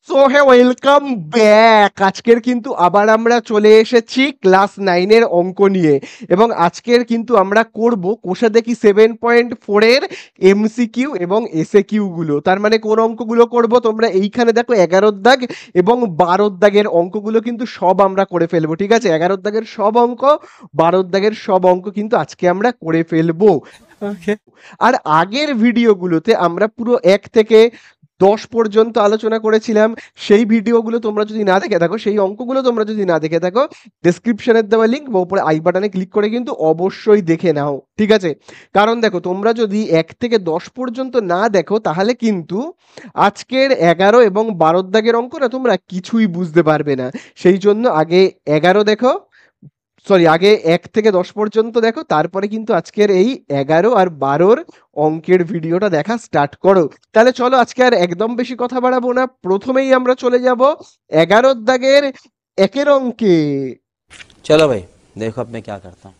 So হ্যাঁ, welcome back. আজকের কিন্তু আবার আমরা চলে এসেছি ক্লাস 9-এর অঙ্ক নিয়ে, এবং আজকের কিন্তু আমরা করব কোষা দেখি 7.4-এর এমসিকিউ এবং এসএকিউ গুলো। তার মানে কোন অঙ্কগুলো করব, তোমরা এইখানে দেখো 11 দাগ এবং 12 দাগের অঙ্কগুলো কিন্তু সব আমরা করে ফেলবো। ঠিক আছে, 11 দাগের সব অঙ্ক, 12 দাগের সব অঙ্ক কিন্তু আজকে আমরা করে ফেলবো। Okay. আর আগের ভিডিওগুলোতে আমরা পুরো 1 থেকে 10 পর্যন্ত আলোচনা করেছিলাম। সেই ভিডিওগুলো তোমরা যদি না দেখে থাকো, সেই অঙ্কগুলো তোমরা যদি না দেখে থাকো, ডেসক্রিপশনের দেওয়া লিঙ্ক বা উপরে আই বাটনে ক্লিক করে কিন্তু অবশ্যই দেখে নাও। ঠিক আছে, কারণ দেখো তোমরা যদি 1 থেকে 10 পর্যন্ত না দেখো তাহলে কিন্তু আজকের 11 এবং 12 দাগের অঙ্ক না তোমরা কিছুই বুঝতে পারবে না। সেই জন্য আগে 11 দেখো, সরি আগে 1 থেকে 10 পর্যন্ত দেখো, তারপরে কিন্তু আজকের এই 11 আর 12-র অঙ্কের ভিডিওটা দেখা স্টার্ট করো। তাহলে চলো আজকে আর একদম বেশি কথা বাড়াবো না, প্রথমেই আমরা চলে যাব 11 দাগের একের অঙ্কে। चलो भाई देखो अब मैं क्या करता हूँ।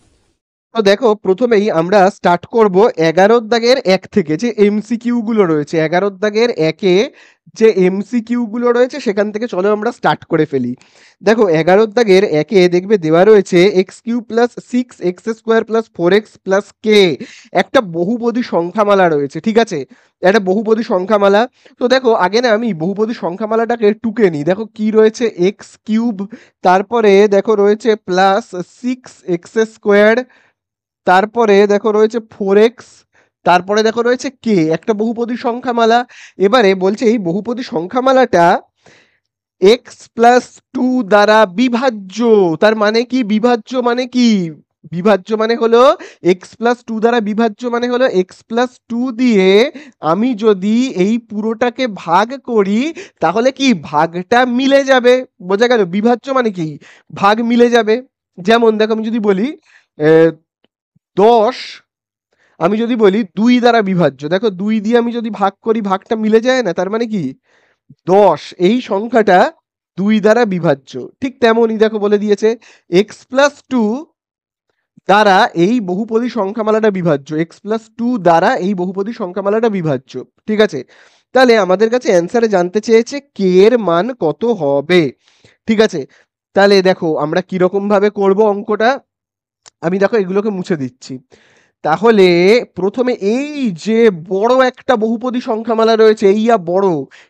তো দেখো প্রথমেই আমরা স্টার্ট করব 11 দাগের 1 থেকে, যে এমসিকিউ গুলো রয়েছে 11 দাগের 1-এ, যে এমসিকিউ গুলো রয়েছে সেখান থেকে চলো আমরা স্টার্ট করে ফেলি। দেখো 11 দাগের 1-এ দেখবে দেওয়া রয়েছে x cube plus 6x² plus 4x plus k, একটা বহুপদী সংখ্যামালা রয়েছে। ঠিক আছে, একটা বহুপদী সংখ্যামালা। তো দেখো আগে না আমি বহুপদী সংখ্যামালাটাকে টুকে নিই। দেখো কি রয়েছে, এক্স কিউব, তারপরে দেখো রয়েছে প্লাস 6x², তারপরে দেখো রয়েছে 4x, তারপরে দেখো রয়েছে কে, একটা বহুপদী সংখ্যামালা। এবারে বলছে এই বহুপদী সংখ্যামালাটা এক্স প্লাস টু দ্বারা বিভাজ্য। তার মানে কি বিভাজ্য মানে কি? বিভাজ্য মানে হলো এক্স প্লাস টু দ্বারা বিভাজ্য মানে হলো এক্স প্লাস টু দিয়ে আমি যদি এই পুরোটাকে ভাগ করি তাহলে কি ভাগটা মিলে যাবে। বোঝা গেল? বিভাজ্য মানে কি ভাগ মিলে যাবে। যেমন দেখো আমি যদি বলি 10, আমি যদি বলি 2 দ্বারা বিভাজ্য, দেখো 2 দিয়ে আমি যদি ভাগ করি ভাগটা মিলে যায় না, তার মানে কি 10 এই সংখ্যাটা 2 দ্বারা বিভাজ্য। ঠিক তেমনই দেখো বলে দিয়েছে এক্স প্লাস টু দ্বারা এই বহুপদী সংখ্যামালাটা বিভাজ্য, এক্স প্লাস টু দ্বারা এই বহুপদী সংখ্যামালাটা বিভাজ্য। ঠিক আছে, তাহলে আমাদের কাছে অ্যান্সারে জানতে চেয়েছে কে এর মান কত হবে। ঠিক আছে, তাহলে দেখো আমরা কিরকম ভাবে করব অঙ্কটা, আমি দেখো এগুলোকে মুছে দিচ্ছি। তাহলে প্রথমে এই যে বড় একটা বহুপদী সংখ্যামালা রয়েছে, এই বড়,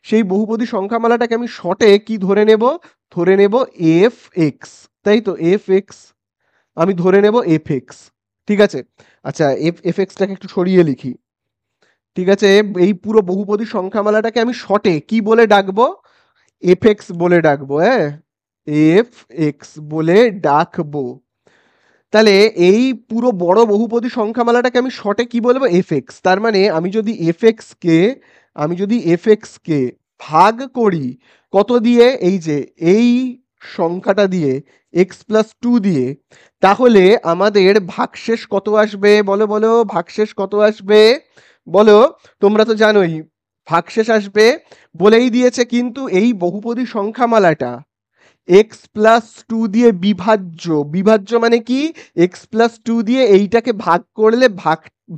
সেই বহুপদী সংখ্যামালাটাকে আমি শর্টে কি ধরে নেব, ধরে নেব এফ এক্স। তাই তো, এফ এক্স আমি ধরে নেব এফ এক্স। ঠিক আছে, আচ্ছা এফ এফ এক্সটাকে একটু সরিয়ে লিখি। ঠিক আছে, এই পুরো বহুপদী সংখ্যামালাটাকে আমি শর্টে কি বলে ডাকবো, এফ এক্স বলে ডাকবো। হ্যাঁ, এফ এক্স বলে ডাকবো। তাহলে এই পুরো বড় বহুপদী সংখ্যামালাটাকে আমি শর্টে কি বলবো, এফএক্স। তার মানে আমি যদি এফএক্স কে ভাগ করি কত দিয়ে, এই যে এই সংখ্যাটা দিয়ে, এক্স প্লাস টু দিয়ে, তাহলে আমাদের ভাগশেষ কত আসবে, বলো বলো ভাগশেষ কত আসবে বলো। তোমরা তো জানোই ভাগশেষ আসবে, বলেই দিয়েছে কিন্তু এই বহুপদী সংখ্যামালাটা এক্স প্লাস টু দিয়ে বিভাজ্য। বিভাজ্য মানে কি, এক্স প্লাস টু দিয়ে এইটাকে ভাগ করলে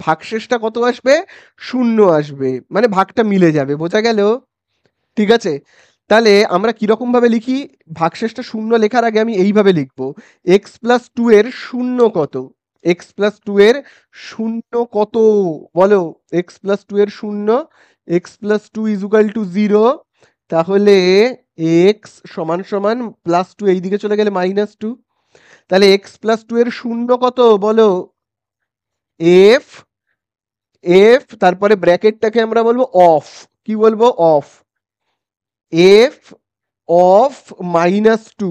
ভাগশেষটা কত আসবে, শূন্য আসবে, মানে ভাগটা মিলে যাবে। বোঝা গেল? ঠিক আছে, তাহলে আমরা কিরকম ভাবে লিখি, ভাগশেষটা শূন্য লেখার আগে আমি এইভাবে লিখবো, এক্স প্লাস টু এর শূন্য কত, এক্স প্লাস টু এর শূন্য কত বলো, এক্স প্লাস টু এর শূন্য, x plus two is equal to zero. তাহলে এক্স সমান সমান প্লাস টু এইদিকে চলে গেলে মাইনাস টু। তাহলে এক্স প্লাস টু এর শূন্য কত বলো, এফ, এফ তারপরে ব্র্যাকেটটাকে আমরা বলবো অফ, কি বলবো of, f of minus two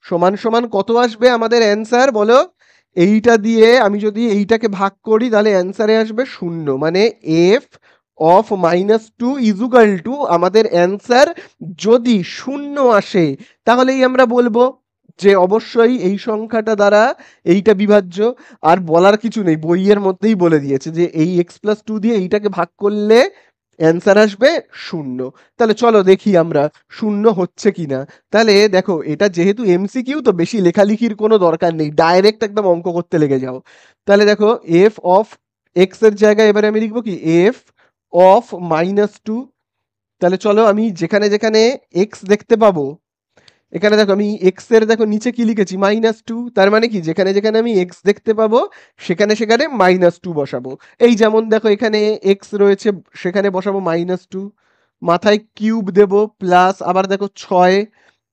সমান সমান কত আসবে আমাদের অ্যান্সার বলো। এইটা দিয়ে আমি যদি এইটাকে ভাগ করি তাহলে অ্যান্সারে আসবে শূন্য, মানে f of minus two is equal to আমাদের অ্যান্সার যদি শূন্য আসে তাহলেই আমরা বলবো যে অবশ্যই এই সংখ্যাটা দ্বারা এইটা বিভাজ্য। আর বলার কিছু নেই, বইয়ের মধ্যেই বলে দিয়েছে যে এই এক্স প্লাস টু দিয়ে এইটাকে ভাগ করলে অ্যান্সার আসবে শূন্য। তাহলে চলো দেখি আমরা শূন্য হচ্ছে কিনা। তাহলে দেখো এটা যেহেতু এমসিকিউ তো বেশি লেখালেখির কোনো দরকার নেই, ডাইরেক্ট একদম অঙ্ক করতে লেগে যাও। তাহলে দেখো এফ অফ এক্স এর জায়গায় এবারে আমি লিখবো কি, এফ অফ মাইনাস টু তাহলে চলো আমি যেখানে যেখানে এক্স দেখতে পাবো, এখানে দেখো আমি এক্স এর দেখো নিচে কি লিখেছি -2, তার মানে কি যেখানে যেখানে আমি এক্স দেখতে পাবো সেখানে সেখানে -2 বসাবো। এই যেমন দেখো এখানে এক্স রয়েছে, সেখানে বসাবো -2, মাথায় কিউব দেব, প্লাস আবার দেখো 6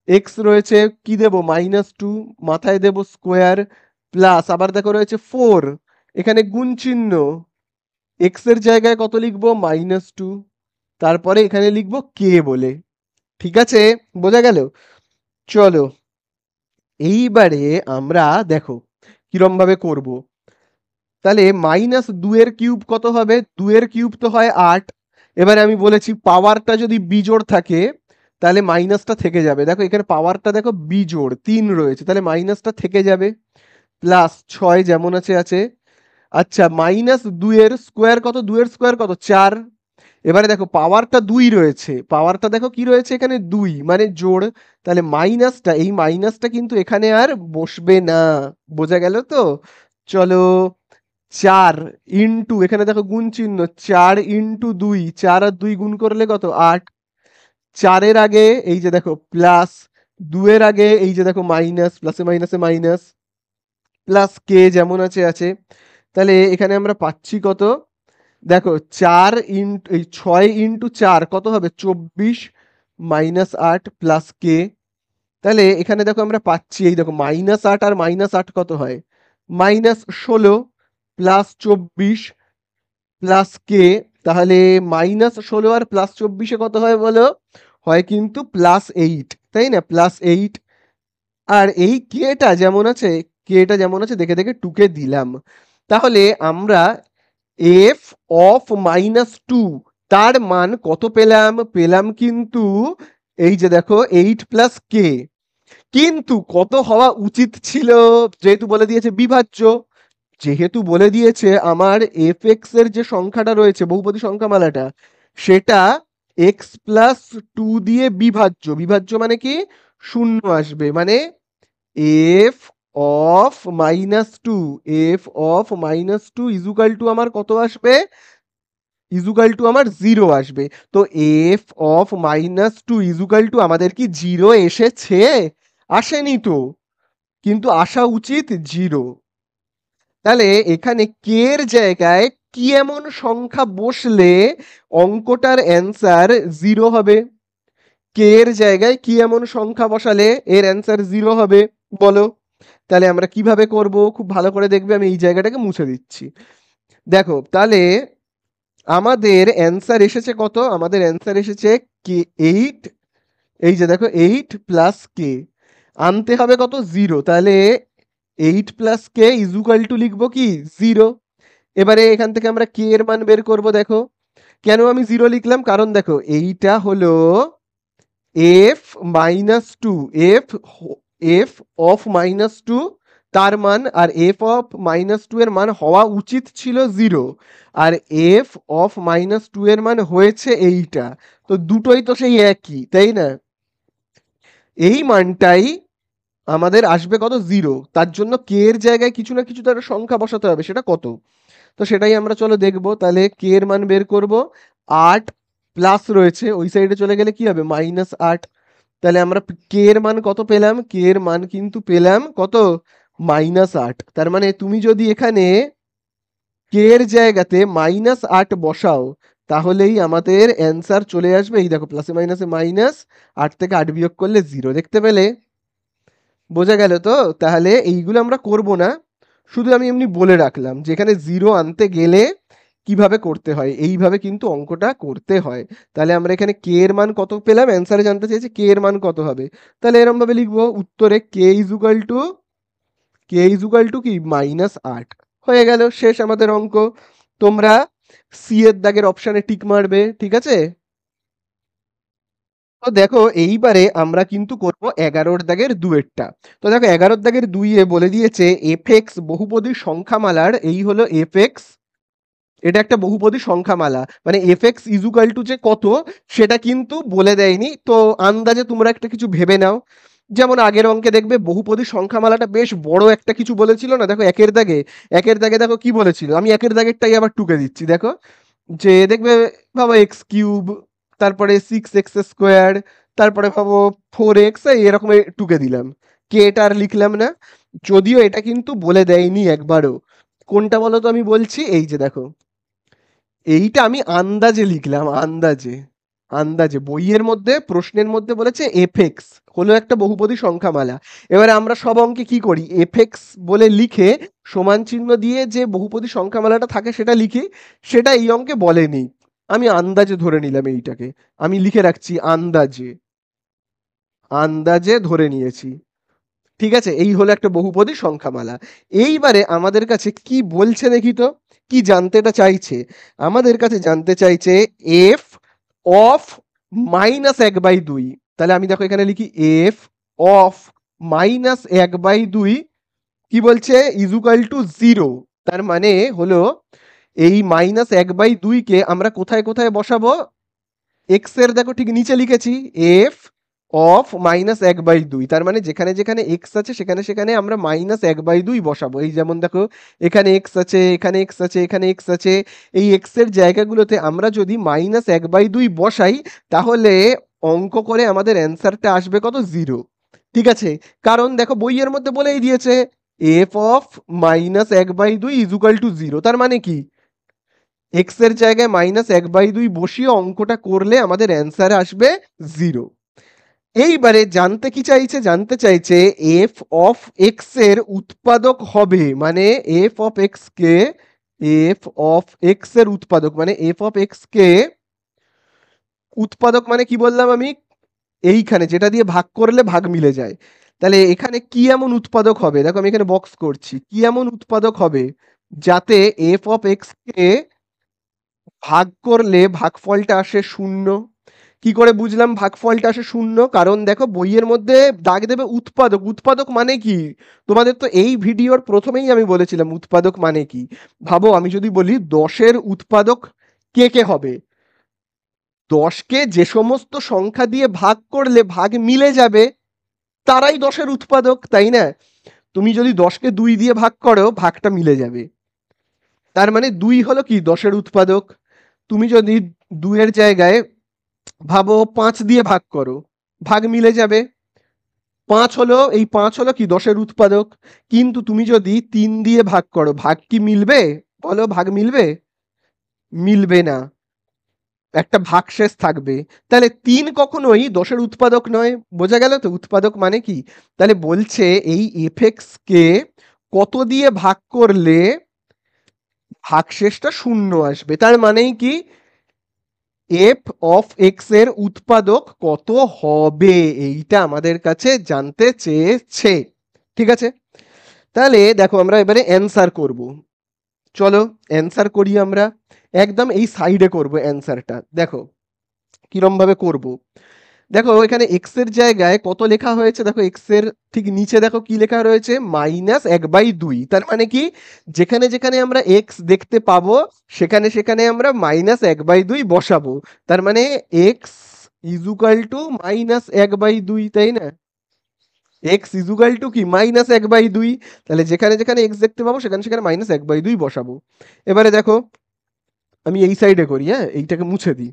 এক্স রয়েছে, কি দেব -2, মাথায় দেব স্কোয়ার, প্লাস আবার দেখো রয়েছে 4, এখানে গুণ চিহ্ন, এক্স এর জায়গায় কত লিখবো -2, তারপরে এখানে লিখবো কে বলে। ঠিক আছে, বোঝা গেল? চলো এইবারে আমরা দেখো কিরম ভাবে করব। তাহলে -2 এর কিউব কত হবে? 2 এর কিউব তো হয় 8। এবারে আমি বলেছি পাওয়ারটা যদি বিজোড় থাকে তাহলে মাইনাসটা থেকে যাবে। দেখো এখানে পাওয়ারটা দেখো বিজোড় 3 রয়েছে, তাহলে মাইনাসটা থেকে যাবে, প্লাস 6 যেমন আছে আছে। আচ্ছা, -2 এর স্কোয়ার কত? 2 এর স্কোয়ার কত? 4। এবারে দেখো পাওয়ারটা 2 রয়েছে, পাওয়ারটা দেখো কি রয়েছে এখানে 2 মানে জোড়, তাহলে মাইনাসটা, এই মাইনাসটা কিন্তু এখানে আর বসবে না। বোঝা গেল তো? চলো 4 ইন্টু, এখানে দেখো গুণ চিহ্ন, 4 ইন্টু 2, 4 আর 2 গুণ করলে কত? 8। 4 এর আগে এই যে দেখো প্লাস, 2 এর আগে এই যে দেখো মাইনাস, প্লাসে মাইনাসে মাইনাস, প্লাস কে যেমন আছে আছে। তাহলে এখানে আমরা পাচ্ছি কত? দেখো 4 ইন্টু এই 6 ইন্টু 4 কত হবে? 24 -8 প্লাস কে। তাহলে এখানে দেখো আমরা পাচ্ছি, এই দেখো -8 আর -8 কত হয়? -16 প্লাস 24 প্লাস কে। তাহলে -16 আর +24 কত হয় বলো? হয় কিন্তু +8, তাই না? +8। আর এই কেটা যেমন আছে, কেটা যেমন আছে দেখে দেখে টুকে দিলাম। তাহলে আমরা এফ অফ -2 তার মান কত পেলাম? পেলাম কিন্তু এই যে দেখো 8 প্লাস কে। কিন্তু কত হওয়া উচিত ছিল? যেহেতু বলে দিয়েছে বিভাজ্য, যেহেতু বলে দিয়েছে আমার এফ এক্স এর যে সংখ্যাটা রয়েছে বহুপদী সংখ্যামালাটা, সেটা এক্স প্লাস 2 দিয়ে বিভাজ্য। বিভাজ্য মানে কি? শূন্য আসবে, মানে f of -2, f of -2 is equal to আমার কত আসবে? ইজুকাল টু আমার 0 আসবে। তো এফ অফ -2 ইজুকাল টু আমাদের কি 0 এসেছে? আসেনি তো, কিন্তু আসা উচিত 0। তাহলে এখানে কে এর জায়গায় কি এমন সংখ্যা বসলে অঙ্কটার অ্যান্সার 0 হবে? কে এর জায়গায় কি এমন সংখ্যা বসালে এর অ্যান্সার 0 হবে বলো? তাহলে আমরা কিভাবে করব? খুব ভালো করে দেখবে, আমি এই জায়গাটাকে মুছে দিচ্ছি। দেখো তাহলে আমাদের অ্যান্সার এসেছে কত? আমাদের অ্যান্সার এসেছে কে 8। এই যে দেখো 8 প্লাস কে, আনতে হবে কত? 0। তাহলে 8 প্লাস কে ইজুকাল টু লিখবো কি? 0। এবারে এখান থেকে আমরা কে এর মান বের করব। দেখো কেন আমি 0 লিখলাম, কারণ দেখো এইটা হলো এফ -2, এফ এফ অফ -2 তার মান, আর এফ অফ -2 এর মান হওয়া উচিত ছিল 0, আর এফ অফ -2 এর মান হয়েছে এইটা। তো দুটোই তো সেই একই, তাই না? এই মানটাই আমাদের আসবে কত? 0। তার জন্য কে এর জায়গায় কিছু না কিছু তার সংখ্যা বসাতে হবে, সেটা কত? তো সেটাই আমরা চলো দেখবো। তাহলে কে এর মান বের করব। 8 প্লাস রয়েছে, ওই সাইডে চলে গেলে কি হবে? -8। তাহলে আমরা কে এর মান কত পেলাম? কে এর মান কিন্তু পেলাম কত? -8। তার মানে তুমি যদি এখানে কে এর জায়গাতে -8 বসাও তাহলেই আমাদের অ্যান্সার চলে আসবে। এই দেখো প্লাসে মাইনাসে মাইনাস, 8 থেকে 8 বিয়োগ করলে 0, দেখতে পেলে? বোঝা গেল তো? তাহলে এইগুলো আমরা করব না, শুধু আমি এমনি বলে রাখলাম যে এখানে 0 আনতে গেলে কিভাবে করতে হয়, এইভাবে কিন্তু অঙ্কটা করতে হয়। তাহলে আমরা এখানে কে এর মান কত পেলাম, অ্যান্সারে জানতে চেয়েছি কে এর মান কত হবে। তাহলে এরকম ভাবে লিখবো উত্তরে কে ইজুকাল টু কি? -8। হয়ে গেল, শেষ আমাদের অঙ্ক। তোমরা সি এর দাগের অপশানে টিক মারবে, ঠিক আছে? তো দেখো এইবারে আমরা কিন্তু করব 11 দাগের দুয়েরটা। তো দেখো 11 দাগের 2 এ বলে দিয়েছে এফ এক্স বহুপদী সংখ্যামালার, এই হলো এফ এক্স, এটা একটা বহুপদী সংখ্যামালা, মানে এফ এক্স ইজুকাল টু যে কত সেটা কিন্তু বলে দেয়নি। তো আন্দাজে তোমরা একটা কিছু ভেবে নাও। যেমন আগের অঙ্কে দেখবে বহুপদী সংখ্যামালাটা বেশ বড় একটা কিছু বলেছিল না? দেখো একের দাগে দেখো কি বলেছিল, আমি একের দাগেরটাই আবার টুকে দিচ্ছি। দেখো যে দেখবে বাবা এক্স কিউব, তারপরে 6x², তারপরে ভাবো 4x, এরকম টুকে দিলাম, কে এটা আর লিখলাম না। যদিও এটা কিন্তু বলে দেয়নি একবারও। কোনটা বলো তো, আমি বলছি, এই যে দেখো, এইটা আমি আন্দাজে লিখলাম, আন্দাজে। আন্দাজে বইয়ের মধ্যে প্রশ্নের মধ্যে বলেছে এফএক্স হলো একটা বহুপদী সংখ্যামালা। এবারে আমরা সব অঙ্কে কি করি, এফএক্স বলে লিখে সমান চিহ্ন দিয়ে যে বহুপদী সংখ্যামালাটা থাকে সেটা লিখি। সেটা এই অঙ্কে বলেনি, আমি আন্দাজে ধরে নিলাম এইটাকে। আমি লিখে রাখছি আন্দাজে, আন্দাজে ধরে নিয়েছি। ঠিক আছে, এই হলো একটা বহুপদী সংখ্যামালা। এইবারে আমাদের কাছে কি বলছে দেখি তো, কি জানতে এটা চাইছে। আমাদের কাছে জানতে চাইছে এফ অফ -1/2। তাহলে আমি দেখো এখানে লিখি এফ অফ -1/2 কি বলছে, ইজুকাল টু 0। তার মানে হলো এই -1/2 কে আমরা কোথায় কোথায় বসাবো, এক্স এর দেখো ঠিক নিচে লিখেছি এফ অফ -1/2। তার মানে যেখানে যেখানে এক্স আছে সেখানে সেখানে আমরা -1/2 বসাবো। এই যেমন দেখো এখানে এক্স আছে, এখানে এক্স আছে, এখানে এক্স আছে। এই এক্স এর জায়গাগুলোতে আমরা যদি -1/2 বসাই তাহলে অঙ্ক করে আমাদের অ্যান্সারটা আসবে কত, 0। ঠিক আছে, কারণ দেখো বইয়ের মধ্যে বলেই দিয়েছে এফ অফ -1/2 ইজুকাল টু 0। তার মানে কি, এক্স এর জায়গায় -1/2 বসিয়ে অঙ্কটা করলে আমাদের অ্যান্সার আসবে 0। এইবারে জানতে কি চাইছে, জানতে চাইছে এফ অফ এক্স এর উৎপাদক হবে, মানে f of x K, F of x এর উৎপাদক মানে এফ অফ এক্স কে উৎপাদক মানে কি বললাম আমি, এইখানে যেটা দিয়ে ভাগ করলে ভাগ মিলে যায়। তাহলে এখানে কি এমন উৎপাদক হবে, দেখো আমি এখানে বক্স করছি, কি এমন উৎপাদক হবে যাতে এফ অফ এক্স কে ভাগ করলে ভাগফলটা আসে 0। কি করে বুঝলাম ভাগফলটা আসে 0, কারণ দেখো বইয়ের মধ্যে দাগ দেবে উৎপাদক। উৎপাদক মানে কি, তোমাদের তো এই ভিডিওর প্রথমেই আমি বলেছিলাম উৎপাদক মানে কি। ভাবো আমি যদি বলি 10-এর উৎপাদক কে কে হবে, 10কে যে সমস্ত সংখ্যা দিয়ে ভাগ করলে ভাগ মিলে যাবে তারাই 10-এর উৎপাদক, তাই না? তুমি যদি 10কে 2 দিয়ে ভাগ করো ভাগটা মিলে যাবে, তার মানে 2 হলো কি 10-এর উৎপাদক। তুমি যদি 2 এর জায়গায় ভাবো 5 দিয়ে ভাগ করো, ভাগ মিলে যাবে। 5 হলো কি 10-এর উৎপাদক। কিন্তু তুমি যদি 3 দিয়ে ভাগ করো, ভাগ কি মিলবে, বলো ভাগ মিলবে? মিলবে না, একটা ভাগশেষ থাকবে। তাহলে 3 কখনোই 10-এর উৎপাদক নয়। বোঝা গেল তো উৎপাদক মানে কি। তাহলে বলছে এই এফএক্স কে কত দিয়ে ভাগ করলে ভাগশেষটা 0 আসবে। তার মানেই কি, এফ অফ এক্স এর উৎপাদক কত হবে, এইটা আমাদের কাছে জানতে চেয়েছে। ঠিক আছে, তাহলে দেখো আমরা এবারে অ্যান্সার করব। চলো অ্যান্সার করি আমরা, একদম এই সাইডে করব অ্যান্সারটা। দেখো কিরম ভাবে করব, দেখো এখানে এক্স এর জায়গায় কত লেখা হয়েছে, দেখো এক্স এর ঠিক নিচে দেখো কি লেখা রয়েছে, -1/2। তার মানে কি, যেখানে যেখানে আমরা এক্স দেখতে পাবো সেখানে সেখানে আমরা -1/2 বসাবো। তার মানে এক্স ইজুকাল টু -1/2, তাই না? এক্স ইজুকাল টু কি -1/2। তাহলে যেখানে যেখানে এক্স দেখতে পাবো সেখানে সেখানে -1/2 বসাবো। এবারে দেখো আমি এই সাইডে করি, হ্যাঁ এইটাকে মুছে দিই।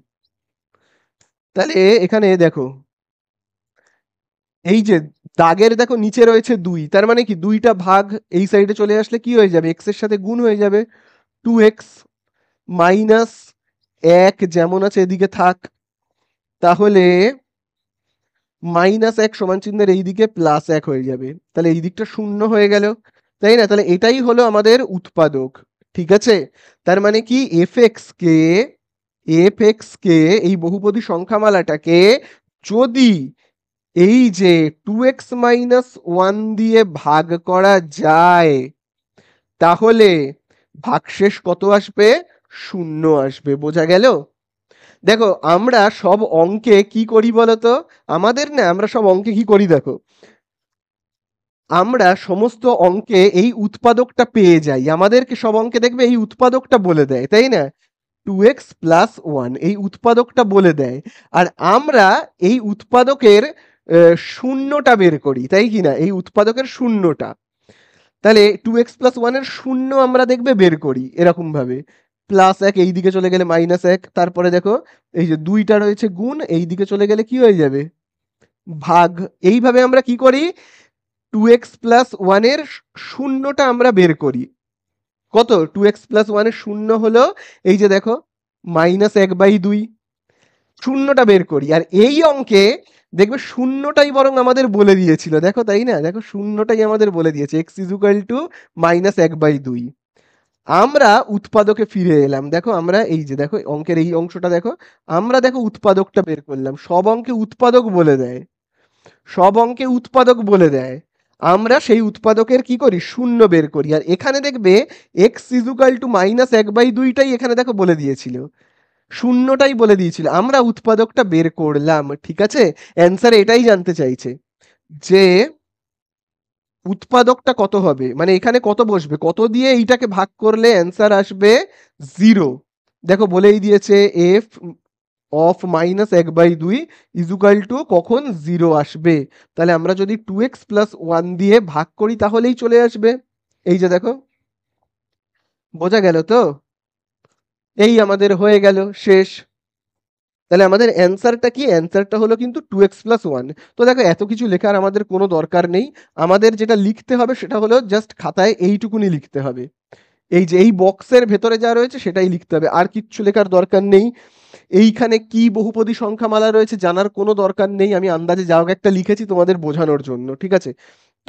তাহলে এখানে দেখো এই যে দাগের দেখো নিচে রয়েছে 2, তার মানে কি 2টা ভাগ এই সাইডে চলে আসলে কি হয়ে যাবে, এক্স এর সাথে গুণ হয়ে যাবে। 2x মাইনাস 1 যেমন আছে এদিকে থাক, তাহলে -1 সমান চিহ্নের এইদিকে +1 হয়ে যাবে। তাহলে এই দিকটা 0 হয়ে গেল, তাই না? তাহলে এটাই হলো আমাদের উৎপাদক। ঠিক আছে, তার মানে কি এফ এক্স কে এই বহুপদী সংখ্যামালাটাকে যদি এই যে 2x-1 দিয়ে ভাগ করা যায় তাহলে ভাগশেষ কত আসবে, 0 আসবে। বোঝা গেল? দেখো আমরা সব অঙ্কে কি করি বলতো, আমাদের না আমরা সব অঙ্কে কি করি দেখো, আমরা সমস্ত অঙ্কে এই উৎপাদকটা পেয়ে যাই। আমাদেরকে সব অঙ্কে দেখবে এই উৎপাদকটা বলে দেয়, তাই না? 2x+1 এই উৎপাদকটা বলে দেয়, আর আমরা এই উৎপাদকের শূন্যটা বের করি, তাই কি না? এই উৎপাদকের শূন্যটা, তাহলে 2x+1 এর শূন্য আমরা দেখবে বের করি এরকম ভাবে। +1, এই দিকে চলে গেলে -1, তারপরে দেখো এই যে 2টা রয়েছে গুণ, এই দিকে চলে গেলে কি হয়ে যাবে, ভাগ। এইভাবে আমরা কি করি, 2x + 1 এর শূন্যটা আমরা বের করি। কত, 2x + 1 এর শূন্য হলো এই যে দেখো -1/2, শূন্যটা বের করি। আর এই অঙ্কে দেখবে শূন্যটাই বরং আমাদের বলে দিয়েছিল, দেখো তাই না, দেখো শূন্যটাই আমাদের বলে দিয়েছে x = -1/2। আমরা উৎপাদকে ফিরে এলাম, দেখো আমরা এই যে দেখো অঙ্কের এই অংশটা দেখো, আমরা দেখো উৎপাদকটা বের করলাম। সব অঙ্কে উৎপাদক বলে দেয়, সব অঙ্কে উৎপাদক বলে দেয়, আমরা সেই উৎপাদকের কি করি, শূন্য বের করি। আর এখানে দেখবে x = -1/2টাই এখানে দেখো বলে দিয়েছিল, শূন্যটাই বলে দিয়েছিল, আমরা উৎপাদকটা বের করলাম। ঠিক আছে, অ্যান্সার এটাই জানতে চাইছে যে উৎপাদকটা কত হবে, মানে এখানে কত বসবে, কত দিয়ে এইটাকে ভাগ করলে অ্যান্সার আসবে 0। দেখো বলেই দিয়েছে f অফ -1/2 কখন 0 আসবে। তাহলে আমরা যদি 2x + 1 দিয়ে ভাগ করি তাহলেই চলে আসবে। এই যে দেখো, বোঝা গেল তো, এই আমাদের হয়ে গেল শেষ। তাহলে আমাদের অ্যান্সারটা কি, অ্যান্সারটা হলো কিন্তু 2x + 1। তো দেখো এত কিছু লেখার আমাদের কোনো দরকার নেই, আমাদের যেটা লিখতে হবে সেটা হলো জাস্ট খাতায় এইটুকুনি লিখতে হবে, এই যে এই বক্সের ভেতরে যা রয়েছে সেটাই লিখতে হবে, আর কিচ্ছু লেখার দরকার নেই। এইখানে কি বহুপদী সংখ্যামালা রয়েছে জানার কোনো দরকার নেই, আমি আন্দাজে যা হোক একটা লিখেছি তোমাদের বোঝানোর জন্য, ঠিক আছে।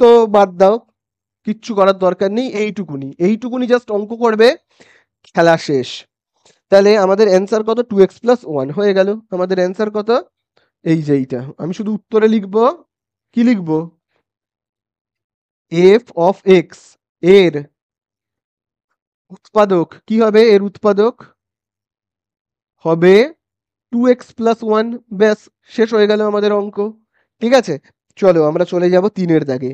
তো বাদ দাও, কিচ্ছু করার দরকার নেই, এইটুকুনি এইটুকুনি জাস্ট অঙ্ক করবে, খেলা শেষ। তাহলে আমাদের অ্যান্সার কত, 2x + 1 হয়ে গেল আমাদের অ্যান্সার কত, এই যে এইটা। আমি শুধু উত্তরে লিখবো, কি লিখবো, f অফ x এর উৎপাদক কি হবে, এর উৎপাদক হবে 2x + 1, ব্যাস শেষ হয়ে গেল আমাদের অঙ্ক। ঠিক আছে, চলো আমরা চলে যাব 3-এর দাগে।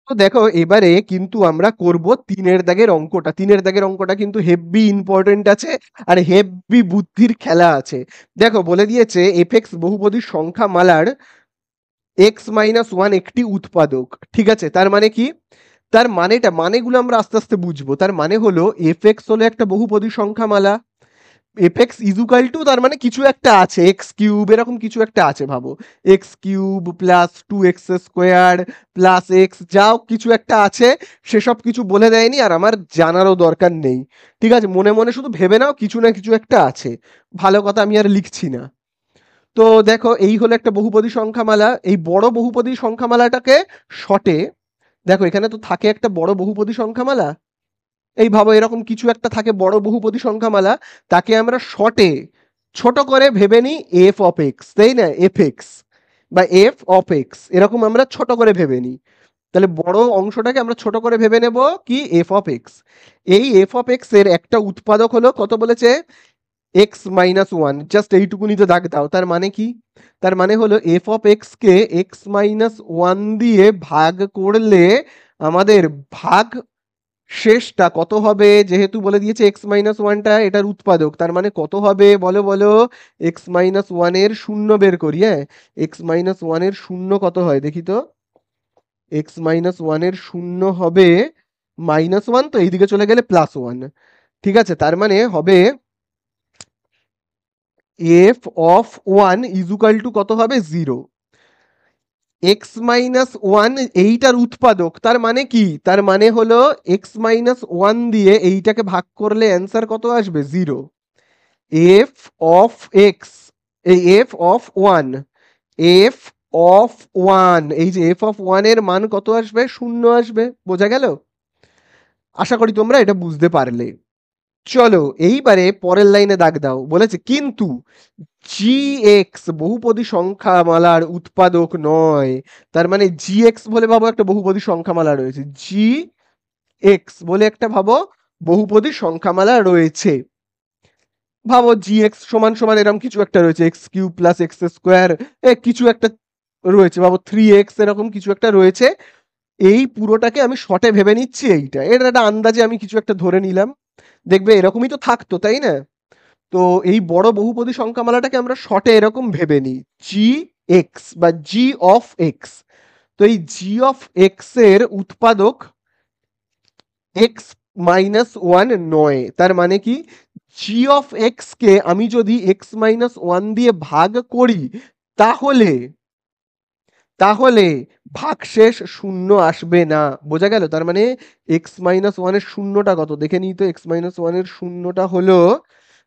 তো দেখো এবারে কিন্তু আমরা করব 3-এর দাগের অঙ্কটা। 3-এর দাগের অঙ্কটা কিন্তু হেভি ইম্পর্টেন্ট আছে, আর হেভি বুদ্ধির খেলা আছে। দেখো বলে দিয়েছে f(x) বহুপদীর সংখ্যামালার x - 1 একটি উৎপাদক। ঠিক আছে, তার মানে কি, তার মানেগুলো আমরা আস্তে আস্তে বুঝবো। তার মানে হলো f(x) হলো একটা বহুপদী সংখ্যামালা, f(x) = তার মানে কিছু একটা আছে, x³ এরকম কিছু একটা আছে, ভাবো x³ + 2x² + x, যাও কিছু একটা আছে, সেসব কিছু বলে দেয়নি আর আমার জানারও দরকার নেই। ঠিক আছে, মনে মনে শুধু ভেবে নাও কিছু না কিছু একটা আছে, ভালো কথা আমি আর লিখছি না। তো দেখো এই হলো একটা বহুপদী সংখ্যামালা, এই বড় বহুপদী সংখ্যামালাটাকে শর্টে, দেখো এখানে তো থাকে একটা বড় বহুপদী সংখ্যামালা, এই ভাবো এরকম কিছু একটা থাকে বড় বহুপদী সংখ্যামালা, তাকে আমরা শর্টে ছোট করে ভেবে নিই f অফ এক্স, তাই না, fx বা f অফ এক্স, এরকম আমরা ছোট করে ভেবে নিই। তাহলে বড় অংশটাকে আমরা ছোট করে ভেবে নেব কি, f অফ এক্স। এই f অফ এক্স এর একটা উৎপাদক হলো কত বলেছে, x - 1, জাস্ট এইটুকুনিতে দাগ দাও। তার মানে কি, তার মানে হলো f of x K x - 1 দিয়ে ভাগ করলে আমাদের ভাগ শেষটা কত হবে, যেহেতু বলে দিয়েছে x - 1টা এটার উৎপাদক, তার মানে কত হবে বলো বলো, x - 1 এর শূন্য বের করি। হ্যাঁ, x - 1 এর শূন্য কত হয় দেখি তো, x - 1 এর শূন্য হবে -1, তো এইদিকে চলে গেলে +1। ঠিক আছে, তার মানে হবে f অফ 1 = কত হবে, 0। x - 1 এইটার উৎপাদক, তার মানে কি, তার মানে হলো x - 1 দিয়ে এইটাকে ভাগ করলে অ্যান্সার কত আসবে, 0। f অফ x, এই f অফ 1, f অফ 1, এই যে f অফ 1 এর মান কত আসবে, 0 আসবে। বোঝা গেল, আশা করি তোমরা এটা বুঝতে পারলে। চলো এইবারে পরের লাইনে দাগ দাও, বলেছে কিন্তু gx বহুপদী সংখ্যামালার উৎপাদক নয়। তার মানে gx বলে ভাবো একটা বহুপদী সংখ্যামালা রয়েছে, gx বলে একটা ভাবো বহুপদী সংখ্যামালা রয়েছে। ভাবো gx সমান সমান এরকম কিছু একটা রয়েছে, x³ + x², কিছু একটা রয়েছে, ভাবো 3x এরকম কিছু একটা রয়েছে। এই পুরোটাকে আমি শর্টে ভেবে নিচ্ছি, এইটা এটা একটা আন্দাজে আমি কিছু একটা ধরে নিলাম, দেখবে এরকমই তো থাকতো, তাই না। তো এই বড় বহুপদী সংখ্যামালাটাকে আমরা শর্টে এরকম ভেবে নিই, জি এক্স বা জি অফ এক্স। তো এই জি অফ এক্স এর উৎপাদক এক্স -1 নয়। তার মানে কি জি অফ এক্স কে আমি যদি x-1 দিয়ে ভাগ করি তাহলে তাহলে ভাগশেষ শূন্য আসবে না। বোঝা গেল? তার মানে x-1 এর শূন্যটা কত দেখে নিই তো। x-1 এর শূন্যটা হলো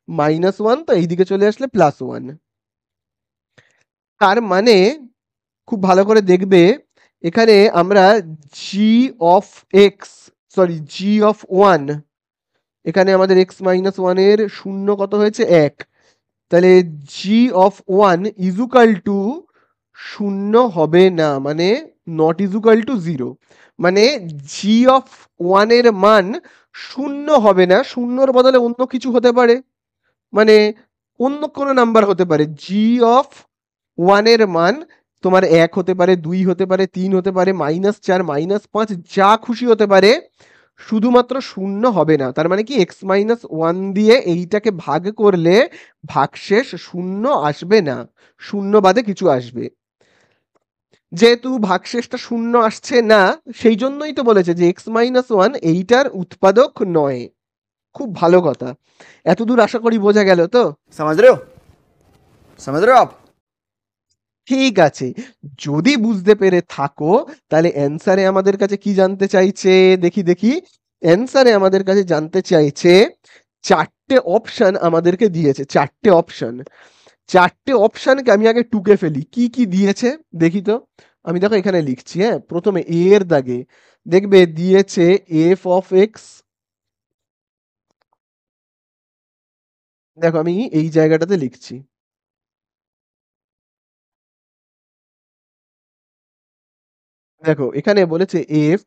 -1, তো এইদিকে চলে আসলে +1। তার মানে খুব ভালো করে দেখবে এখানে আমরা g of x sorry g of one, এখানে আমাদের x-1 এর শূন্য কত হয়েছে 1, তাহলে g of one equal to শূন্য হবে না, মানে নট ইজুকাল টু 0। মানে জি অফ ওয়ানের মান শূন্য হবে না, শূন্যর বদলে অন্য কিছু হতে পারে, মানে অন্য কোনো নাম্বার হতে পারে। জি অফ ওয়ানের মান তোমার 1 হতে পারে, 2 হতে পারে, 3 হতে পারে, -4 -5 যা খুশি হতে পারে, শুধুমাত্র শূন্য হবে না। তার মানে কি x-1 দিয়ে এইটাকে ভাগ করলে ভাগশেষ শূন্য আসবে না, শূন্য বাদে কিছু আসবে। যেহেতু ভাগশেষটা শূন্য আসছে না, সেই জন্যই তো বলেছে যে x-1 এইটার উৎপাদক নয়। খুব ভালো কথা। এতদূর আশা করি বোঝা গেল তো? समझ रहे हो समझ रहे हो आप ঠিক আছে। যদি বুঝতে পেরে থাকো তাহলে অ্যান্সারে আমাদের কাছে কি জানতে চাইছে? দেখি। অ্যান্সারে আমাদের কাছে জানতে চাইছে 4টে অপশন আমাদেরকে দিয়েছে। 4টে অপশন। 4টে অপশনকে আমি আগে টুকে ফেলি। কি দিয়েছে দেখি তো। আমি দেখো এখানে লিখছি, হ্যাঁ? প্রথমে এ এর দাগে দেখবে দিয়েছে এফ অফ এক্স। দেখো আমি এই জায়গাটাতে লিখছি। দেখো এখানে বলেছে এফ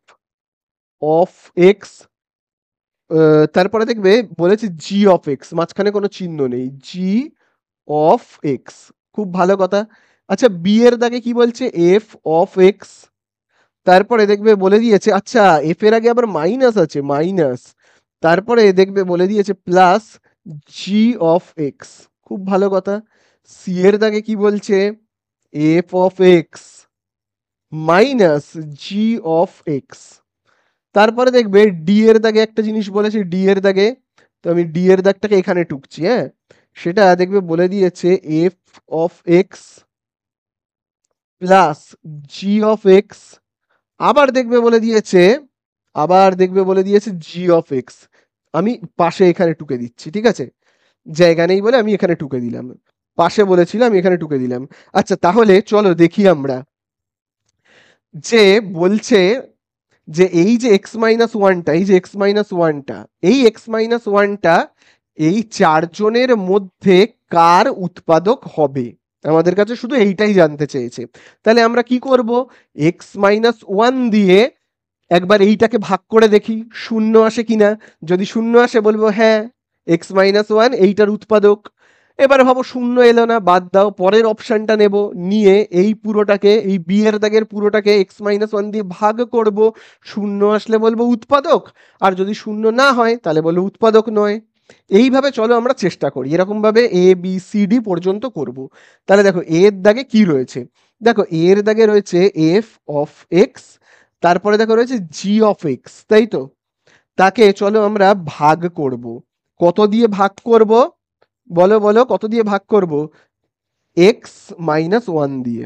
অফ এক্স, তারপরে দেখবে বলেছে জি অফ এক্স, মাঝখানে কোনো চিহ্ন নেই। জি অফ এক্স, খুব ভালো কথা। আচ্ছা বি এর দাগে কি বলছে? F of x. তারপরে দেখবে বলে দিয়েছে, আচ্ছা এফ এর আগে আবার মাইনাস আছে, মাইনাস। তারপরে দেখবে বলে দিয়েছে প্লাস জি অফ এক্স, খুব ভালো কথা। সি এর দাগে কি বলছে? F of x minus G of x. তারপরে দেখবে ডি এর দাগে একটা জিনিস বলেছে, ডি এর দাগে। তো আমি ডি এর দাগটাকে এখানে টুকছি, হ্যাঁ? সেটা দেখবে বলে দিয়েছে F of x plus G of x. আবার দেখবে বলে দিয়েছে জি অফ এক্স। আমি পাশে এখানে টুকে দিচ্ছি, ঠিক আছে? জায়গা নেই বলে আমি এখানে টুকে দিলাম। পাশে বলেছিলাম আমি এখানে টুকে দিলাম। আচ্ছা তাহলে চলো দেখি আমরা, যে বলছে যে এই যে x-1টা, এই যে x-1টা, এই x-1টা এই চারজনের মধ্যে কার উৎপাদক হবে? আমাদের কাছে শুধু এইটাই জানতে চেয়েছে। তাহলে আমরা কি করব? x-1 দিয়ে একবার এইটাকে ভাগ করে দেখি শূন্য আসে কিনা। যদি শূন্য আসে বলবো হ্যাঁ x-1 এইটার উৎপাদক। এবার ভাবো শূন্য এলো না, বাদ দাও, পরের অপশনটা নেব, নিয়ে এই পুরোটাকে, এই বি এর দাগের পুরোটাকে x-1 দিয়ে ভাগ করব। শূন্য আসলে বলবো উৎপাদক, আর যদি শূন্য না হয় তাহলে বলবো উৎপাদক নয়। এইভাবে চলো আমরা চেষ্টা করি, এরকম ভাবে এ বি সি ডি পর্যন্ত করব। তাহলে দেখো এ এর দাগে কি রয়েছে? দেখো এ এর দাগে রয়েছে এফ অফ এক্স, তারপরে দেখো রয়েছে জি অফ এক্স, তাই তো? তাকে চলো আমরা ভাগ করব। কত দিয়ে ভাগ করব? বলো কত দিয়ে ভাগ করব? x-1 দিয়ে।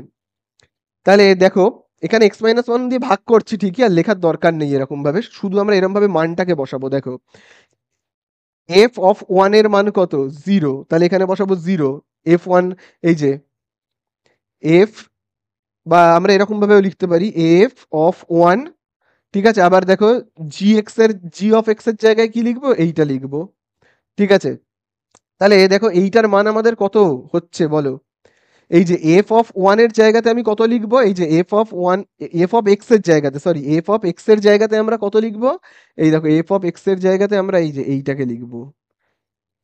তাহলে দেখো এখানে x-1 দিয়ে ভাগ করছি ঠিকই, আর লেখার দরকার নেই এরকম ভাবে, শুধু আমরা এরকম ভাবে মানটাকে বসাবো। দেখো এফ অফ ওয়ান এর মান কত? 0, তাহলে এখানে বসাবো 0। এফ ওয়ান, এই যে এফ, বা আমরা এরকম ভাবেও লিখতে পারি এফ অফ ওয়ান, ঠিক আছে? আবার দেখো জি অফ এক্স এর জায়গায় কি লিখবো? এইটা লিখবো, ঠিক আছে? তাহলে দেখো এইটার মান আমাদের কত হচ্ছে বলো? এই যে এফ অফ ওয়ান এর জায়গাতে আমি কত লিখবো? এই যে F of one, F of x এর জায়গাতে, সরি এফ অফ এক্স এর জায়গাতে আমরা কত লিখবো? এই দেখো এফ অফ এক্স এর জায়গাতে আমরা এই যে এইটাকে লিখবো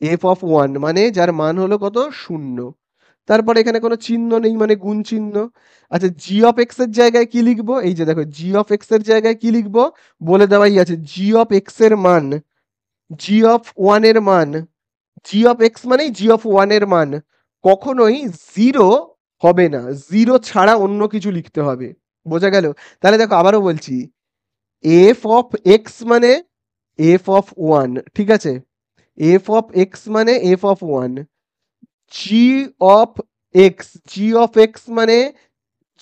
এফ অফ ওয়ান, মানে যার মান হলো কত? 0। তারপরে এখানে কোনো চিহ্ন নেই, মানে গুণ চিহ্ন। আচ্ছা জি অফ এক্স এর জায়গায় কি লিখবো? এই যে দেখো জি অফ এক্স এর জায়গায় কি লিখবো বলে দেওয়াই আছে। জি অফ এক্স এর মান, জি অফ ওয়ান এর মান, জি অফ এক্স মানেই জি অফ ওয়ান এর মান কখনোই 0 হবে না, 0 ছাড়া অন্য কিছু লিখতে হবে। বোঝা গেল? তাহলে দেখো আবারও বলছি, এফ অফ এক্স মানে এফ অফ ওয়ান, ঠিক আছে, এফ অফ এক্স মানে f of one, G of x মানে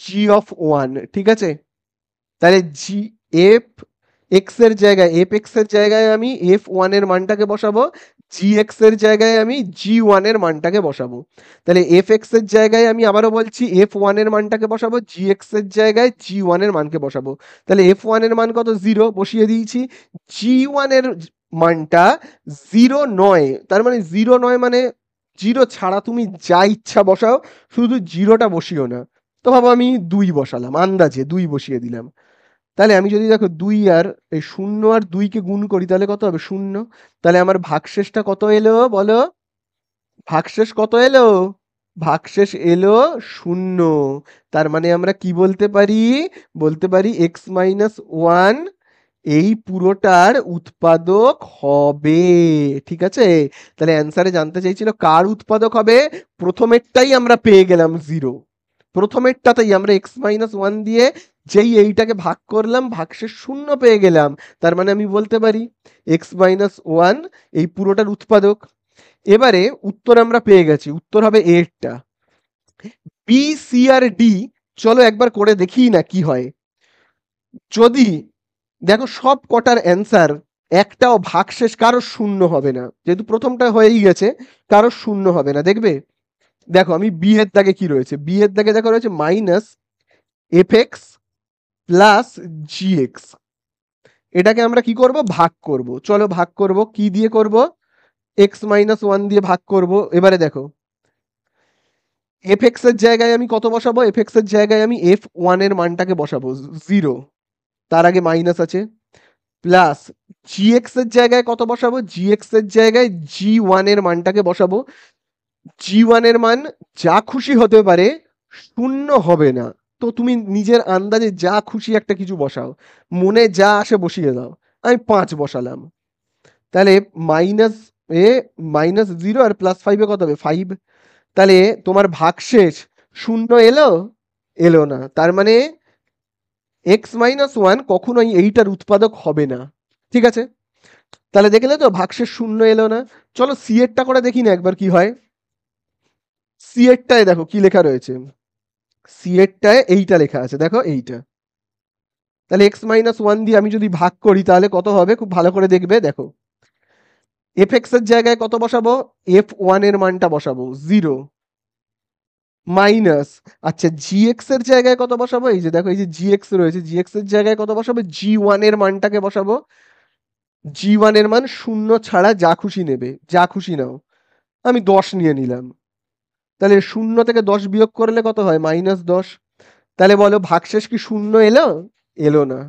জি অফ ওয়ান, ঠিক আছে। তাহলে জি এফ এক্স এর জায়গায় এফ এক্স এর জায়গায় আমি এফ ওয়ানের মানটাকে বসাবো, জি এক্স এর জায়গায় আমি জি ওয়ানের মানটাকে বসাবো। তাহলে এফ এক্স এর জায়গায় আমি আবারও বলছি এফ ওয়ানের মানটাকে বসাবো, জি এক্স এর জায়গায় জি ওয়ানের মানকে বসাবো। তাহলে এফ ওয়ানের মান কত, 0 বসিয়ে দিয়েছি। জি ওয়ানের মানটা 0 নয়, তার মানে 0 নয় মানে 0 ছাড়া তুমি যা ইচ্ছা বসাও, শুধু 0টা বসিও না। তো ভাবো আমি 2 বসালাম, আন্দাজে 2 বসিয়ে দিলাম। তাহলে আমি যদি দেখো 2 আর এই 0 আর 2 কে গুণ করি তাহলে কত হবে, 0। তাহলে আমার ভাগশেষটা কত এলো বলো, ভাগশেষ কত এলো, ভাগশেষ এলো 0। তার মানে আমরা কি বলতে পারি, বলতে পারি এক্স মাইনাস ওয়ান এই পুরোটার উৎপাদক হবে, ঠিক আছে। তাহলে অ্যান্সারে জানতে চাইছিল কার উৎপাদক হবে, প্রথমেরটাই আমরা পেয়ে গেলাম 0, প্রথমেরটাতেই আমরা এক্স মাইনাস ওয়ান দিয়ে যেই এইটাকে ভাগ করলাম ভাগশেষ 0 পেয়ে গেলাম। তার মানে আমি বলতে পারি এক্স মাইনাস ওয়ান এই পুরোটার উৎপাদক। এবারে উত্তর আমরা পেয়ে গেছি, উত্তর হবে এরটা। বি সি আর ডি, চলো একবার করে দেখি না কি হয়। যদি দেখো সব কটার অ্যান্সার একটাও ভাগশেষ কারো 0 হবে না, যেহেতু প্রথমটা হয়েই গেছে, কারো 0 হবে না। দেখবে দেখো আমি বি এর দাগে কি রয়েছে, বি এর দাগে দেখো রয়েছে মাইনাস এফ এক্স প্লাস জি এক্স। এটাকে আমরা কি করব, ভাগ করব। চলো ভাগ করব, কি দিয়ে করব, এক্স মাইনাস ওয়ান দিয়ে ভাগ করব। এবারে দেখো এফ এক্স এর জায়গায় আমি কত বসাবো, এফ এক্স এর জায়গায় আমি এফ ওয়ানের মানটাকে বসাবো 0, তার আগে মাইনাস আছে, প্লাস জি এক্স এর জায়গায় কত বসাবো, জি এক্স এর জায়গায় জি ওয়ানের মানটাকে বসাবো। জি ওয়ানের মান যা খুশি হতে পারে, 0 হবে না। তো তুমি নিজের আন্দাজে যা খুশি একটা কিছু বসাও, মনে যা আসে বসিয়ে দাও। আমি 5 বসালাম, তাহলে মাইনাস এ মাইনাস 0 আর প্লাস 5 কত হবে, 5। তাহলে তোমার ভাগশেষ 0 এলো, এলো না। তার মানে এক্স মাইনাস ওয়ান কখনোই এইটার উৎপাদক হবে না, ঠিক আছে। তাহলে দেখলে তো ভাগশেষ 0 এলো না। চলো সি এরটা করে দেখি না একবার কি হয়। সি এরটায় দেখো কি লেখা রয়েছে, সি এরটায় এইটা লেখা আছে, দেখো এইটা। তাহলে এক্স মাইনাস ওয়ান দিয়ে আমি যদি ভাগ করি তাহলে কত হবে, খুব ভালো করে দেখবে। দেখো এফ এক্স এর জায়গায় কত বসাবো, এফ ওয়ান এর মানটা বসাবো 0, মাইনাস, আচ্ছা জি এক্স এর জায়গায় কত বসাবো, এই যে দেখো এই যে জি এক্স রয়েছে, জি এক্স এর জায়গায় কত বসাবো, জি ওয়ান এর মানটাকে বসাবো। জি ওয়ান এর মান 0 ছাড়া যা খুশি নেবে, যা খুশি নাও। আমি 10 নিয়ে নিলাম। তাহলে 0 থেকে 10 বিয়োগ করলে কত হয়, -10। তাহলে বলো ভাগশেষ কি 0 এলো, এলো না।